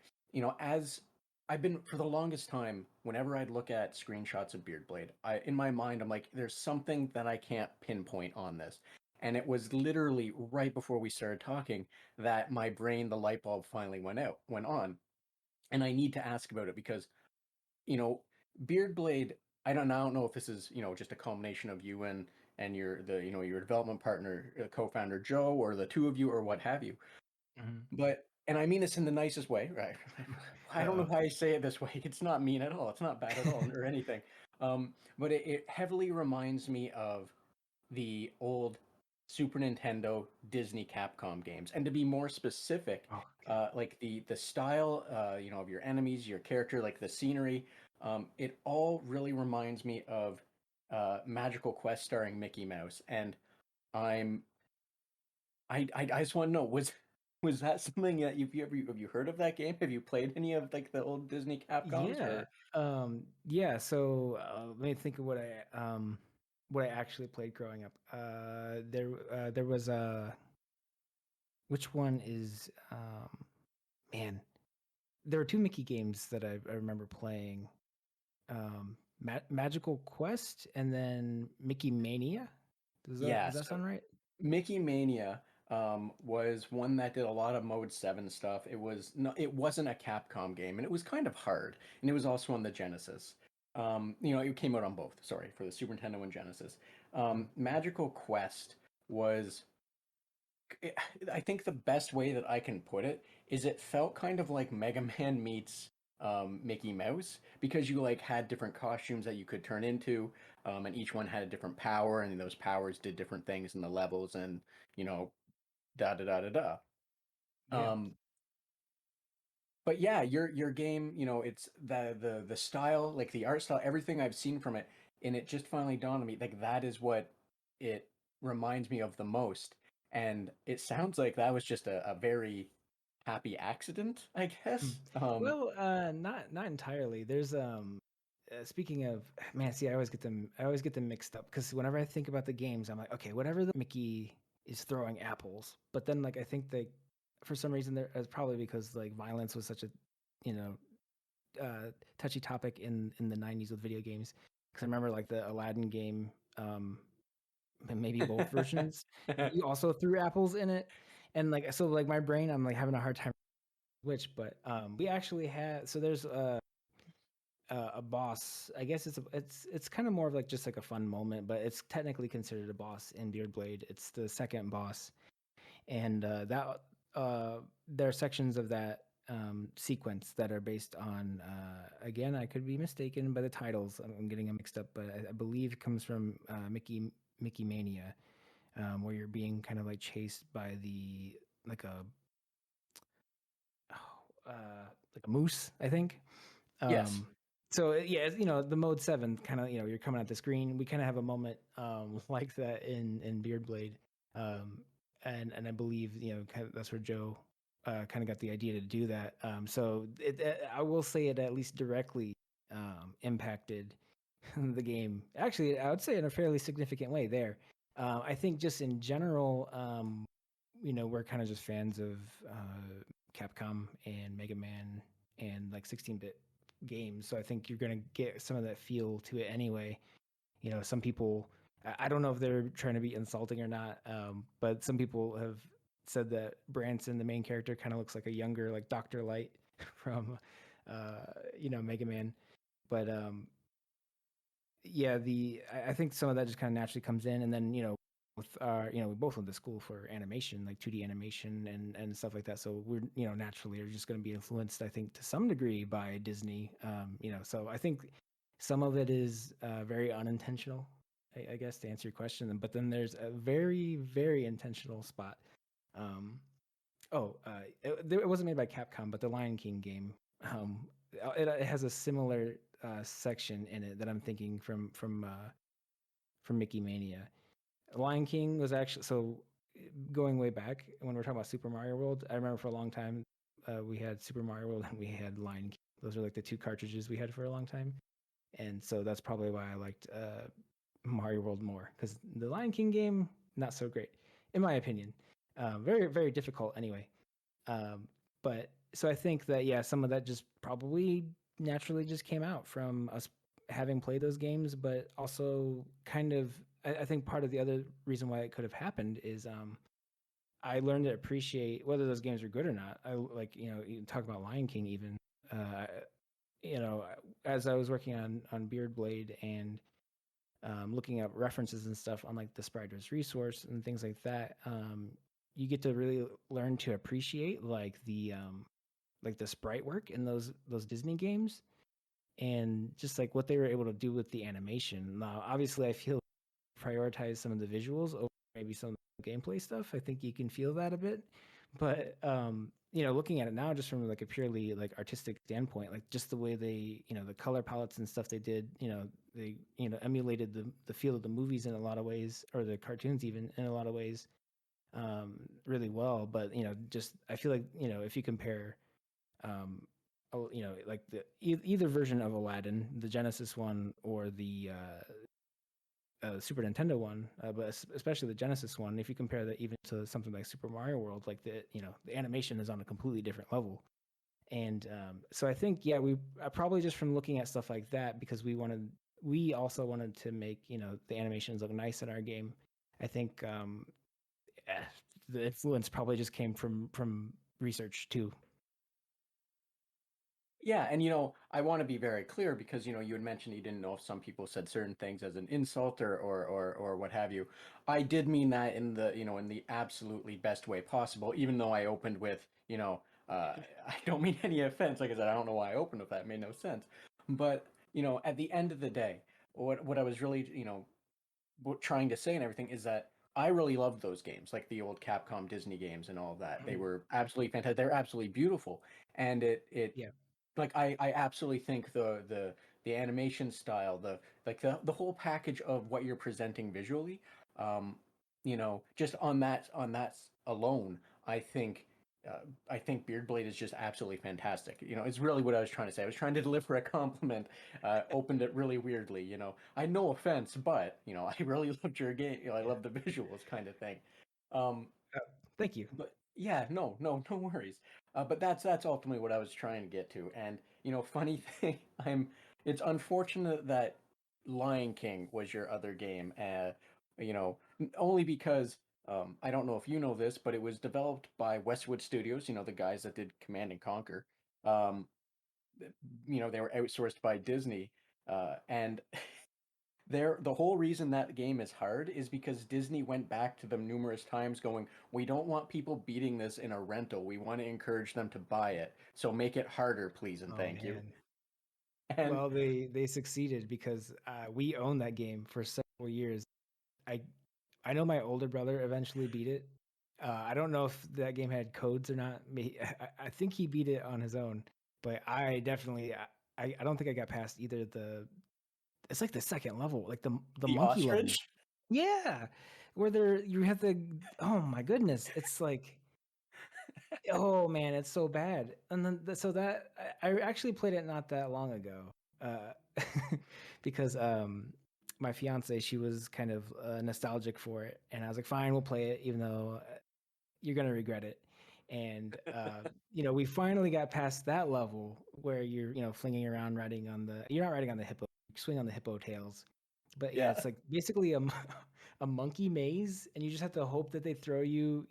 as I've been for the longest time, whenever I'd look at screenshots of Beardblade, in my mind I'm like there's something that I can't pinpoint on this. And it was literally right before we started talking that my brain, the light bulb finally went on. And I need to ask about it because, you know, Beardblade, I don't know if this is, just a combination of you and your development partner, co-founder Joe, or the two of you, or what have you. Mhm. But and I mean this in the nicest way, right? I don't know Uh-oh. why I say it this way. It's not mean at all. It's not bad at all or anything. But it heavily reminds me of the old Super Nintendo Disney Capcom games. And to be more specific, Okay. like the style, of your enemies, your character, like the scenery, it all really reminds me of Magical Quest starring Mickey Mouse. And I'm I just want to know was that something that have you heard of that game? Have you played any of like the old Disney Capcoms Yeah. or Yeah, so let me think of what I actually played growing up. There was a which one is man, there were two Mickey games that I remember playing. Magical Quest and then Mickey Mania. Does yeah, that so sound right? Mickey Mania. was one that did a lot of Mode 7 stuff. It wasn't a Capcom game, and it was kind of hard. And it was also on the Genesis. It came out on both, sorry, for the Super Nintendo and Genesis. Magical Quest was I think the best way that I can put it is it felt kind of like Mega Man meets Mickey Mouse because you like had different costumes that you could turn into, and each one had a different power, and those powers did different things in the levels, and you know, da da da da da. Yeah. But yeah, your game, it's the style, like the art style, everything I've seen from it, and it just finally dawned on me, like that is what it reminds me of the most. And it sounds like that was just a very happy accident, I Hmm. guess. Well, not entirely. There's speaking of, man, see, I always get them mixed up because whenever I think about the games, I'm like, okay, whatever the Mickey is throwing apples, but then like I think they, for some reason, there it's probably because like violence was such a, you know, touchy topic in the '90s with video games. Because I remember like the Aladdin game, and maybe both versions, you also threw apples in it, and like so like my brain, I'm like having a hard time which, but we actually had so there's a boss. I guess it's kind of more of like just like a fun moment, but it's technically considered a boss in Beard Blade. It's the second boss, and that there are sections of that sequence that are based on again, I could be mistaken by the titles. I'm getting them mixed up, but I believe it comes from Mickey Mania, where you're being kind of like chased by the like a like a moose, I think. Yes. Um, so yeah, the mode 7 kind of, you're coming at the screen. We kind of have a moment like that in Beard Blade. Um, and I believe, kind of, that's where Joe kind of got the idea to do that. So I will say it at least directly impacted the game. Actually, I would say in a fairly significant way there. I think just in general, we're kind of just fans of Capcom and Mega Man and like 16-bit games. So I think you're going to get some of that feel to it anyway. Some people, I don't know if they're trying to be insulting or not, but some people have said that Branson, the main character, kind of looks like a younger, like Dr. Light from, Mega Man. But yeah, I think some of that just kind of naturally comes in, and then with our we both went to school for animation, like 2D animation and stuff like that. So we're naturally are just going to be influenced, I think, to some degree by Disney. So I think some of it is very unintentional, I guess, to answer your question. But then there's a very very intentional spot. Um, it wasn't made by Capcom, but the Lion King game. It has a similar section in it that I'm thinking from Mickey Mania. Lion King was actually so going way back when we're talking about Super Mario World. I remember for a long time we had Super Mario World and we had Lion King. Those are like the two cartridges we had for a long time, and so that's probably why I liked Mario World more because the Lion King game not so great in my opinion. Very very difficult anyway. Um, but so I think that yeah, some of that just probably naturally just came out from us having played those games, but also kind of I think part of the other reason why it could have happened is I learned to appreciate whether those games are good or not. I like you talk about Lion King even. Uh, as I was working on Beard Blade and looking up references and stuff on like the Spriter's resource and things like that, you get to really learn to appreciate like the sprite work in those Disney games and just like what they were able to do with the animation. Now, obviously, I feel prioritize some of the visuals over maybe some of the gameplay stuff. I think you can feel that a bit, but looking at it now, just from like a purely like artistic standpoint, like just the way they, the color palettes and stuff they did, they emulated the feel of the movies in a lot of ways, or the cartoons even in a lot of ways, really well. But just I feel like if you compare like the either version of Aladdin, the Genesis one or the Super Nintendo one, but especially the Genesis one, if you compare that even to something like Super Mario World, like the animation is on a completely different level. And so I think yeah, we probably just from looking at stuff like that because we also wanted to make the animations look nice in our game. I think the influence probably just came from research too. Yeah, and I want to be very clear because you had mentioned you didn't know if some people said certain things as an insult or what have you. I did mean that in the in the absolutely best way possible, even though I opened with I don't mean any offense. Like I said, I don't know why I opened with that. It made no sense. But at the end of the day, what I was really trying to say and everything is that I really loved those games, like the old Capcom Disney games and all of that. They were absolutely fantastic. They're absolutely beautiful, and it Yeah. like I absolutely think the animation style, the whole package of what you're presenting visually, um, just on that alone, uh, I think Beardblade is just absolutely fantastic. It's really what I was trying to say. I was trying to deliver a compliment, opened it really weirdly. I no offense, but I really loved your game. I Yeah. love the visuals, kind of thing. Um, Uh, Thank you. but yeah, no worries. But that's ultimately what I was trying to get to. And funny thing, it's unfortunate that Lion King was your other game. Only because I don't know if you know this, but it was developed by Westwood Studios. The guys that did Command and Conquer. Um, they were outsourced by Disney, and the whole reason that game is hard is because Disney went back to them numerous times going, we don't want people beating this in a rental. We want to encourage them to buy it. So make it harder, please and Oh thank you. man. And Well, they succeeded because we owned that game for several years. I I know my older brother eventually beat it. I don't know if that game had codes or not. I think he beat it on his own, but I definitely I don't think I got past either the. It's like the second level, like the the monkey ostrich? level. Yeah, where you have to. Oh my goodness, it's like. Oh man, it's so bad. And then so that I actually played it not that long ago, uh, because my fiance, she was kind of nostalgic for it, and I was like, fine, we'll play it, even though you're gonna regret it. And we finally got past that level where you're flinging around riding on the. You're not riding on the hippo, you swing on the hippo tails. But yeah, Yeah. it's like basically a monkey maze, and you just have to hope that they throw you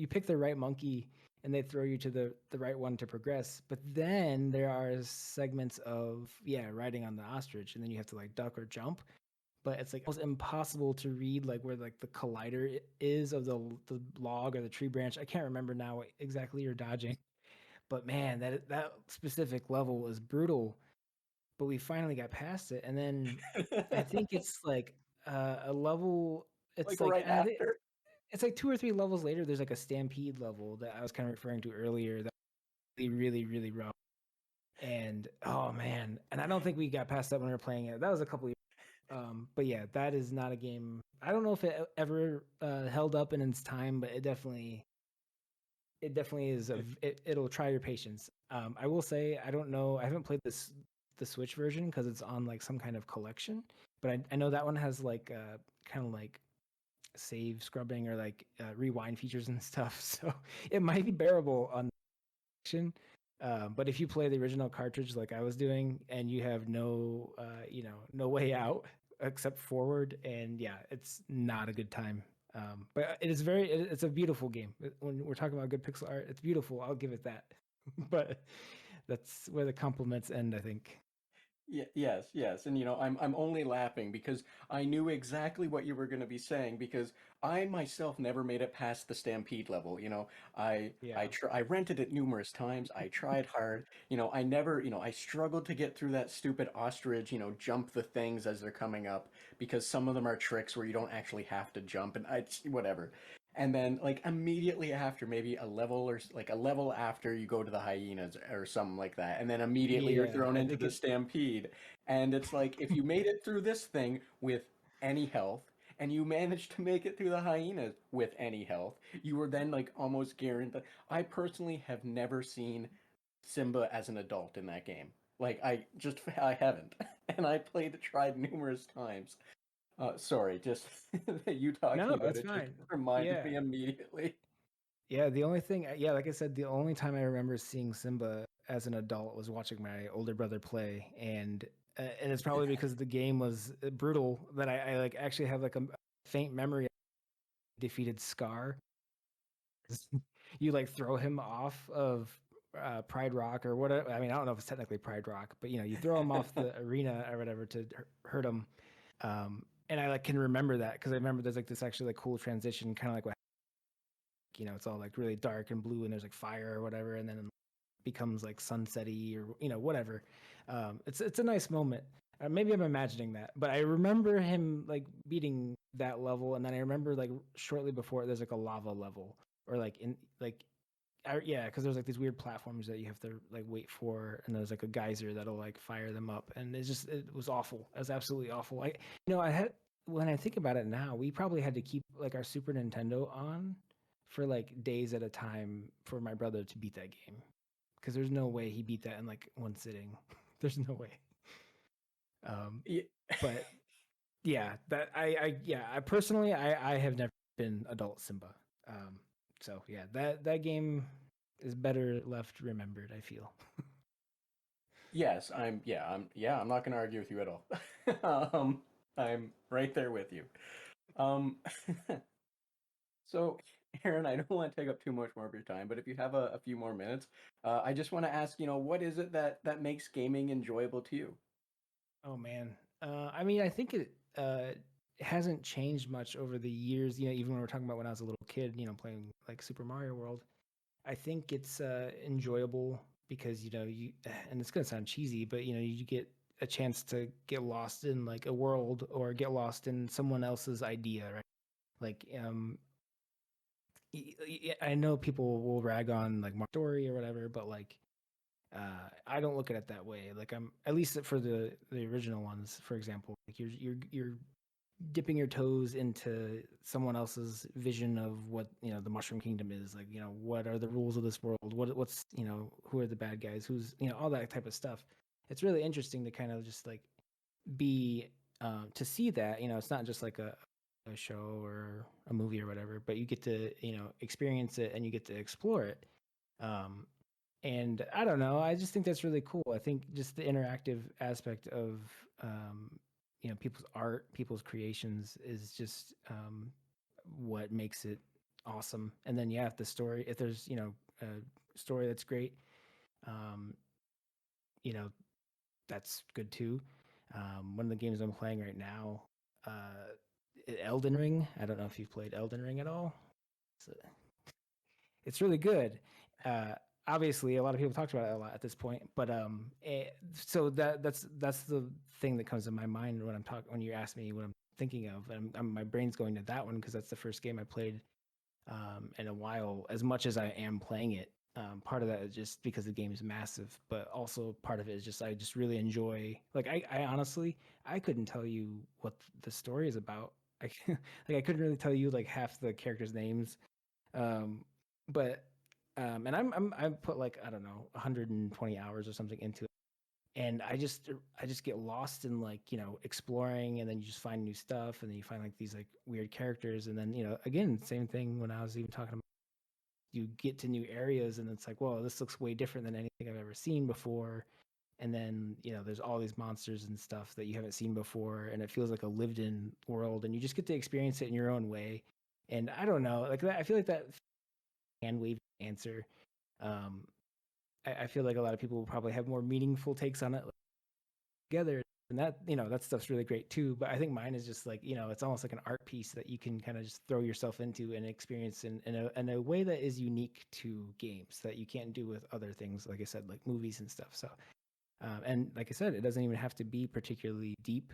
pick the right monkey and they throw you to the right one to progress. But then there are segments of riding on the ostrich, and then you have to like duck or jump. But it's like almost impossible to read like where like the collider is of the log or the tree branch. I can't remember now what exactly you're dodging. But man, that specific level was brutal. But we finally got past it, and then I think it's like a level. It's Like like right after. it's like 2 or 3 levels later. There's like a stampede level that I was kind of referring to earlier. That really really rough. And oh man, and I don't think we got past that when we were playing it. That was a couple years. But yeah, that is not a game. I don't know if it ever held up in its time, but it definitely is it'll try your patience. I will say I don't know. I haven't played the Switch version because it's on like some kind of collection, but I know that one has like kind of like save scrubbing or like rewind features and stuff. So it might be bearable on the collection. But if you play the original cartridge like I was doing, and you have no way out except forward, and yeah, it's not a good time. But it's a beautiful game. When we're talking about good pixel art, it's beautiful. I'll give it that. But that's where the compliments end, I think. Yes, and I'm only laughing because I knew exactly what you were going to be saying because I myself never made it past the Stampede level. I Yeah. I rented it numerous times. I tried hard. I never, I struggled to get through that stupid ostrich, jump the things as they're coming up because some of them are tricks where you don't actually have to jump and whatever. And then like immediately after, maybe a level or like a level after you go to the hyenas or something like that, and then immediately you're Yeah, thrown I into think the it. stampede. And it's like if you made it through this thing with any health and you managed to make it through the hyenas with any health, you were then like almost guaranteed. I personally have never seen Simba as an adult in that game. Like I haven't. And I tried numerous times. Sorry, just you talking No, about that's it just fine. reminded Yeah. me immediately. Yeah, the only thing, yeah, like I said, the only time I remember seeing Simba as an adult was watching my older brother play, and it's probably because the game was brutal that I like actually have like a faint memory of defeated Scar. You like throw him off of Pride Rock or whatever. I mean, I don't know if it's technically Pride Rock, but you throw him off the arena or whatever to hurt him. And I like can remember that because I remember there's like this actually like cool transition, kind of like what it's all like really dark and blue and there's like fire or whatever, and then it becomes like sunsetty or whatever. It's a nice moment. Maybe I'm imagining that, but I remember him like beating that level, and then I remember like shortly before there's like a lava level or like in like yeah, because there's like these weird platforms that you have to like wait for, and there's like a geyser that'll like fire them up, and it was awful. It was absolutely awful. I had when I think about it now, we probably had to keep like our Super Nintendo on for like days at a time for my brother to beat that game, because there's no way he beat that in like one sitting. There's no way. Yeah. But yeah, that I personally I have never been adult Simba. So yeah, that game is better left remembered, I feel. Yes, I'm not gonna argue with you at all. um, I'm right there with you. Um, so Aaron, I don't want to take up too much more of your time, but if you have a few more minutes, I just want to ask, what is it that makes gaming enjoyable to you? Oh man. I mean, I think it hasn't changed much over the years, even when we're talking about when I was a little kid, playing like Super Mario World. I think it's enjoyable because you and it's gonna sound cheesy, but you get a chance to get lost in like a world or get lost in someone else's idea, right? Like I know people will rag on like Mark Story or whatever, but like I don't look at it that way. Like I'm at least for the original ones, for example, like you're dipping your toes into someone else's vision of what the Mushroom Kingdom is. Like what are the rules of this world? What's who are the bad guys? Who's all that type of stuff. It's really interesting to kind of just like be to see that it's not just like a show or a movie or whatever, but you get to experience it and you get to explore it. Um, and I don't know, I just think that's really cool. I think just the interactive aspect of people's art, people's creations is just what makes it awesome. And then yeah, if the story, if there's a story that's great, um, you know that's good too. One of the games I'm playing right now, uh, Elden Ring. I don't know if you've played Elden Ring at all. It's, it's really good. Uh, Obviously, a lot of people talked about it a lot at this point, but so that's the thing that comes to my mind when when you ask me what I'm thinking of, and my brain's going to that one because that's the first game I played in a while. As much as I am playing it, part of that is just because the game is massive, but also part of it is just I just really enjoy. Like I honestly I couldn't tell you what the story is about. Like I couldn't really tell you like half the characters' names, um, but and I put like I don't know 120 hours or something into it, and I just get lost in like exploring, and then you just find new stuff, and then you find like these like weird characters, and then again same thing when I was even talking about you get to new areas, and it's like whoa, this looks way different than anything I've ever seen before. And then there's all these monsters and stuff that you haven't seen before, and it feels like a lived in world, and you just get to experience it in your own way. And I don't know, like that, I feel like that hand wave answer. Um, I feel like a lot of people will probably have more meaningful takes on it together, and that that stuff's really great too. But I think mine is just like it's almost like an art piece that you can kind of just throw yourself into and experience in a way that is unique to games that you can't do with other things. Like I said, like movies and stuff. So, and like I said, it doesn't even have to be particularly deep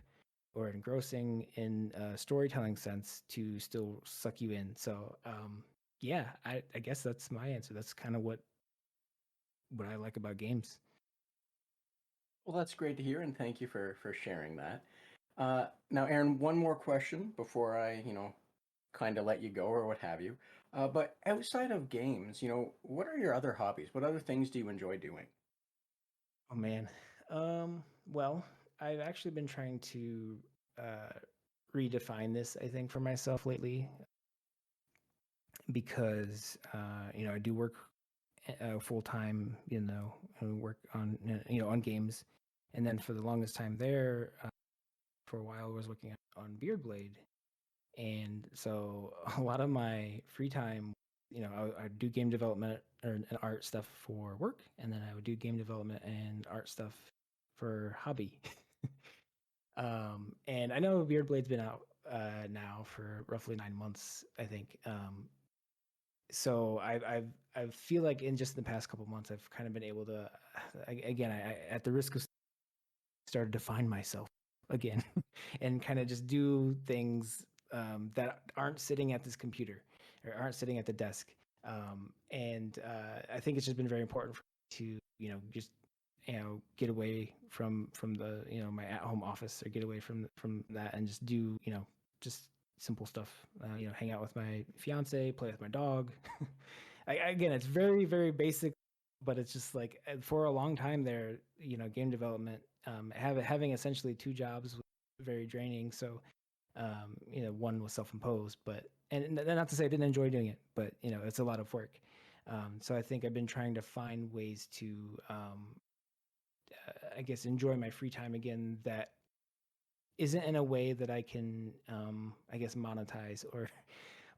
or engrossing in a storytelling sense to still suck you in. So, yeah, I guess that's my answer. That's kind of what I like about games. Well, that's great to hear, and thank you for sharing that. Now, Aaron, one more question before I, kind of let you go or what have you. But outside of games, what are your other hobbies? What other things do you enjoy doing? Oh man. Well, I've actually been trying to uh, redefine this, I think, for myself lately because I do work full time, and work on on games, and then for the longest time there, for a while, I was working on Beard Blade, and so a lot of my free time I would do game development or and art stuff for work, and then I would do game development and art stuff for hobby. And I know Beard Blade's been out now for roughly 9 months, I think. So I feel like in just the past couple months, I've kind of been able to, again, I at the risk of started to find myself again, and kind of just do things that aren't sitting at this computer or aren't sitting at the desk. And I think it's just been very important for me to just get away from the my at home office, or get away from that, and just do just simple stuff. Hang out with my fiance, play with my dog. Again, it's very very basic, but it's just like for a long time there, game development, having essentially two jobs was very draining. So one was self-imposed, but and not to say I didn't enjoy doing it, but it's a lot of work. So I think I've been trying to find ways to I guess enjoy my free time again, that isn't in a way that I can I guess monetize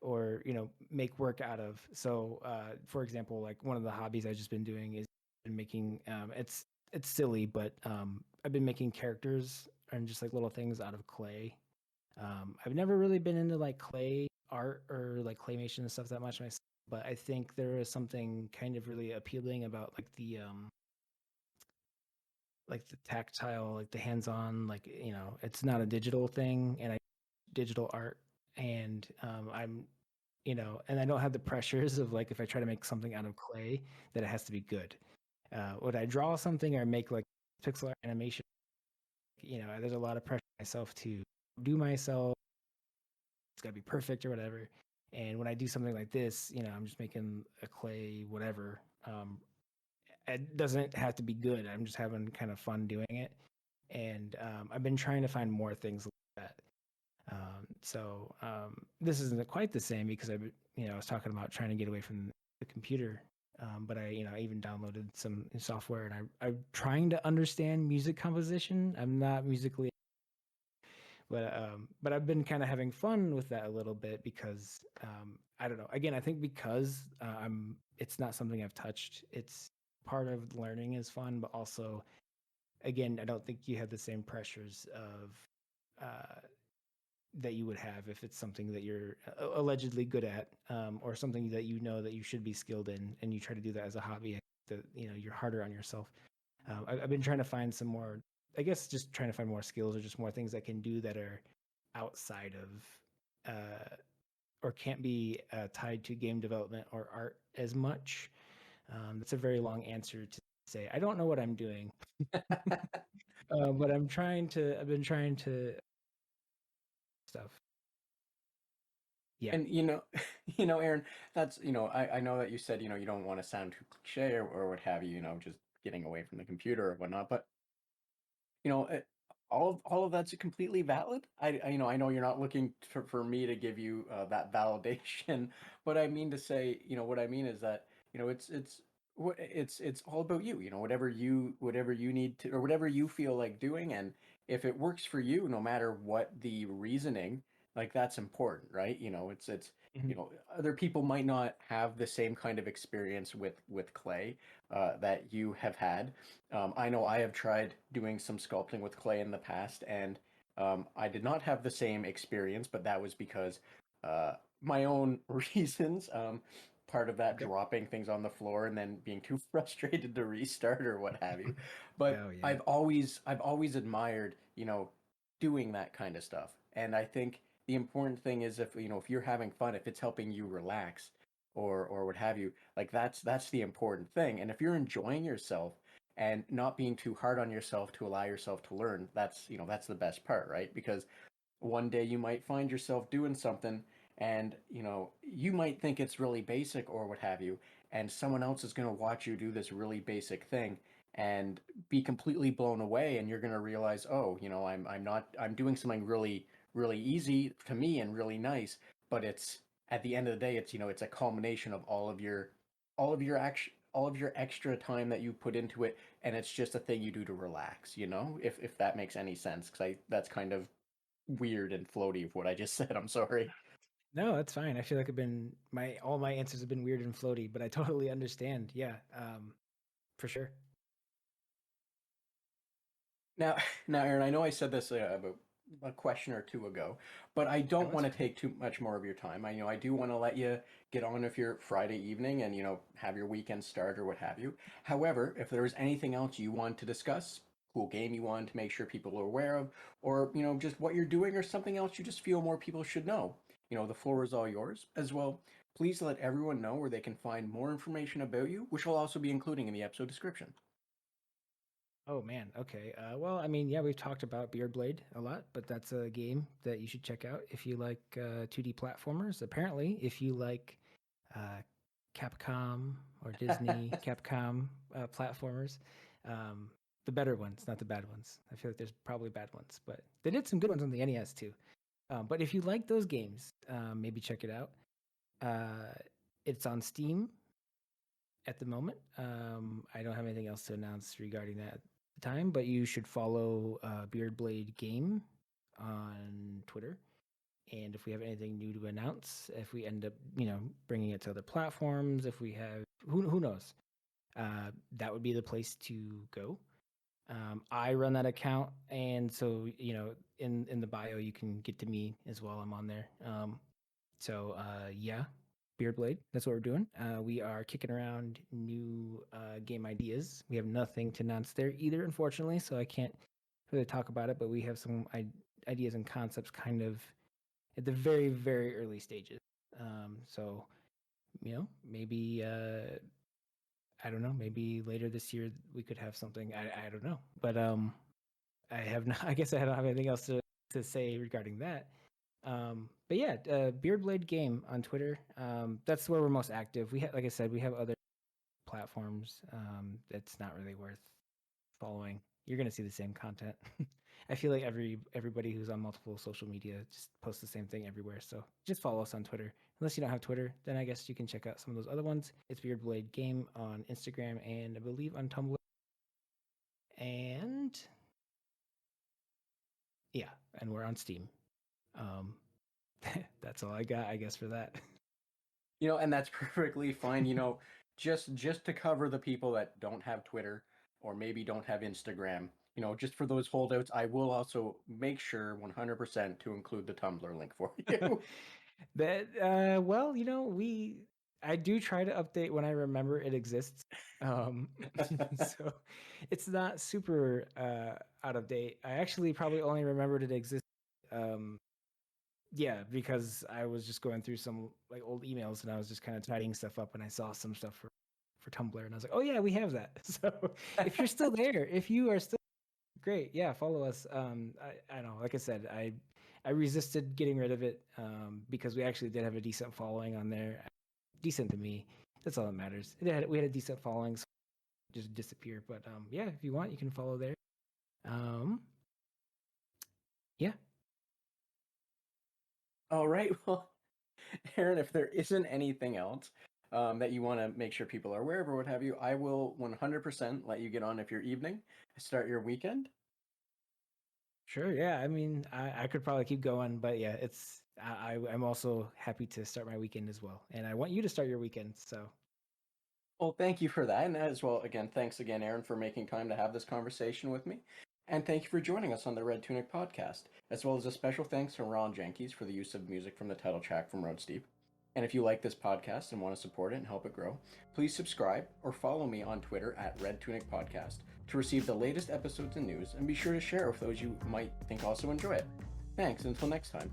or make work out of. So for example, like one of the hobbies I've just been doing is making it's silly, but I've been making characters and just like little things out of clay. I've never really been into like clay art or like claymation and stuff that much myself, but I think there is something kind of really appealing about like the tactile, like the hands-on, like it's not a digital thing, and I digital art, and I'm and I don't have the pressures of like if I try to make something out of clay that it has to be good. Would I draw something or make like pixel art animation? There's a lot of pressure on myself to do myself. It's got to be perfect or whatever. And when I do something like this, I'm just making a clay whatever. It doesn't have to be good. I'm just having kind of fun doing it, and I've been trying to find more things like that. This isn't quite the same because I was talking about trying to get away from the computer. But I even downloaded some software, and I'm trying to understand music composition. I'm not musically, but I've been kind of having fun with that a little bit because I don't know. Again, I think because it's not something I've touched. It's part of learning is fun, but also, again, I don't think you have the same pressures of uh, that you would have if it's something that you're allegedly good at, or something that that you should be skilled in, and you try to do that as a hobby. That you're harder on yourself. I've been trying to find some more, I guess, just trying to find more skills or just more things I can do that are outside of or can't be tied to game development or art as much. That's a very long answer to say. I don't know what I'm doing, but I'm trying to. I've been trying to stuff. Yeah. And Aaron, that's I know that you said you don't want to sound too cliche or what have you, just getting away from the computer or whatnot, but you know, it, all of that's completely valid. I know you're not looking for me to give you that validation, but I mean to say, what I mean is that it's all about you. Whatever you need to, or whatever you feel like doing, and if it works for you, no matter what the reasoning, like that's important, right? It's Mhm. other people might not have the same kind of experience with clay that you have had. I know I have tried doing some sculpting with clay in the past, and I did not have the same experience, but that was because my own reasons. Part of that Okay. dropping things on the floor and then being too frustrated to restart or what have you. But Oh yeah. I've always admired, doing that kind of stuff. And I think the important thing is if you're having fun, if it's helping you relax or what have you, like that's the important thing. And if you're enjoying yourself and not being too hard on yourself to allow yourself to learn, that's the best part, right? Because one day you might find yourself doing something and you might think it's really basic or what have you, and someone else is going to watch you do this really basic thing and be completely blown away, and you're going to realize, oh, I'm doing something really really easy to me and really nice, but it's at the end of the day, it's a culmination of all of your extra time that you put into it, and it's just a thing you do to relax, if that makes any sense, because I that's kind of weird and floaty of what I just said. I'm sorry. No, that's fine. I feel like I've been all my answers have been weird and floaty, but I totally understand. Yeah, for sure. Now, now, Aaron, I know I said this about a question or two ago, but I No, don't it's want to fine. take too much more of your time. I do want to let you get on with your Friday evening and have your weekend start or what have you. However, if there was anything else you want to discuss, cool game you want to make sure people are aware of, or just what you're doing or something else you just feel more people should know, the floor is all yours. As well, please let everyone know where they can find more information about you, which I'll also be including in the episode description. Oh man, okay. Well, I mean, yeah, we've talked about Beard Blade a lot, but that's a game that you should check out if you like 2D platformers. Apparently, if you like uh, Capcom or Disney Capcom platformers, um, the better ones, not the bad ones. I feel like there's probably bad ones, but they did some good ones on the NES too. But if you like those games, maybe check it out. Uh, it's on Steam at the moment. I don't have anything else to announce regarding that at the time, but you should follow Beardblade Game on Twitter. And if we have anything new to announce, if we end up, bringing it to other platforms, if we have, who knows, that would be the place to go. I run that account, and so in the bio you can get to me as well. I'm on there. Yeah, Beardblade. That's what we're doing. We are kicking around new game ideas. We have nothing to announce there either, unfortunately, so I can't really talk about it. But we have some ideas and concepts kind of at the very, very early stages. So maybe I don't know. Maybe later this year we could have something. I don't know, but I have no. I guess I don't have anything else to say regarding that. But yeah, Beardblade Game on Twitter. That's where we're most active. We have, like I said, we have other platforms. That's not really worth following. You're gonna see the same content. I feel like everybody who's on multiple social media just posts the same thing everywhere. So just follow us on Twitter. Unless you don't have Twitter, then I guess you can check out some of those other ones. It's Beardblade Game on Instagram and I believe on Tumblr. And yeah, and we're on Steam. Um, that's all I got, I guess, for that. And that's perfectly fine. Just to cover the people that don't have Twitter or maybe don't have Instagram, just for those holdouts, I will also make sure 100% to include the Tumblr link for you. That well, I do try to update when I remember it exists. Um so it's not super out of date. I actually probably only remembered it exists um yeah, because I was just going through some like old emails and I was just kind of tidying stuff up and I saw some stuff for Tumblr and I was like, "Oh yeah, we have that." So if you're still there, if you are still great, yeah, follow us. I know, like I said, I resisted getting rid of it because we actually did have a decent following on there. Decent to me. That's all that matters. We had a decent following, so it just disappear. But yeah, if you want, you can follow there. Um, yeah, All right. Well, Aaron, if there isn't anything else that you want to make sure people are aware of or what have you, I will 100% let you get on if your evening, start your weekend. sure. Yeah, I mean, I could probably keep going, but yeah, I'm also happy to start my weekend as well, and I want you to start your weekend. So Well, thank you for that. And as well, again, thanks again, Aaron, for making time to have this conversation with me. And thank you for joining us on the Red Tunic podcast, as well as a special thanks to Ron Jenkins for the use of music from the title track from Road Steep. And if you like this podcast and want to support it and help it grow, please subscribe or follow me on Twitter at Red Tunic Podcast to receive the latest episodes and news, and be sure to share with those you might think also enjoy it. Thanks, until next time.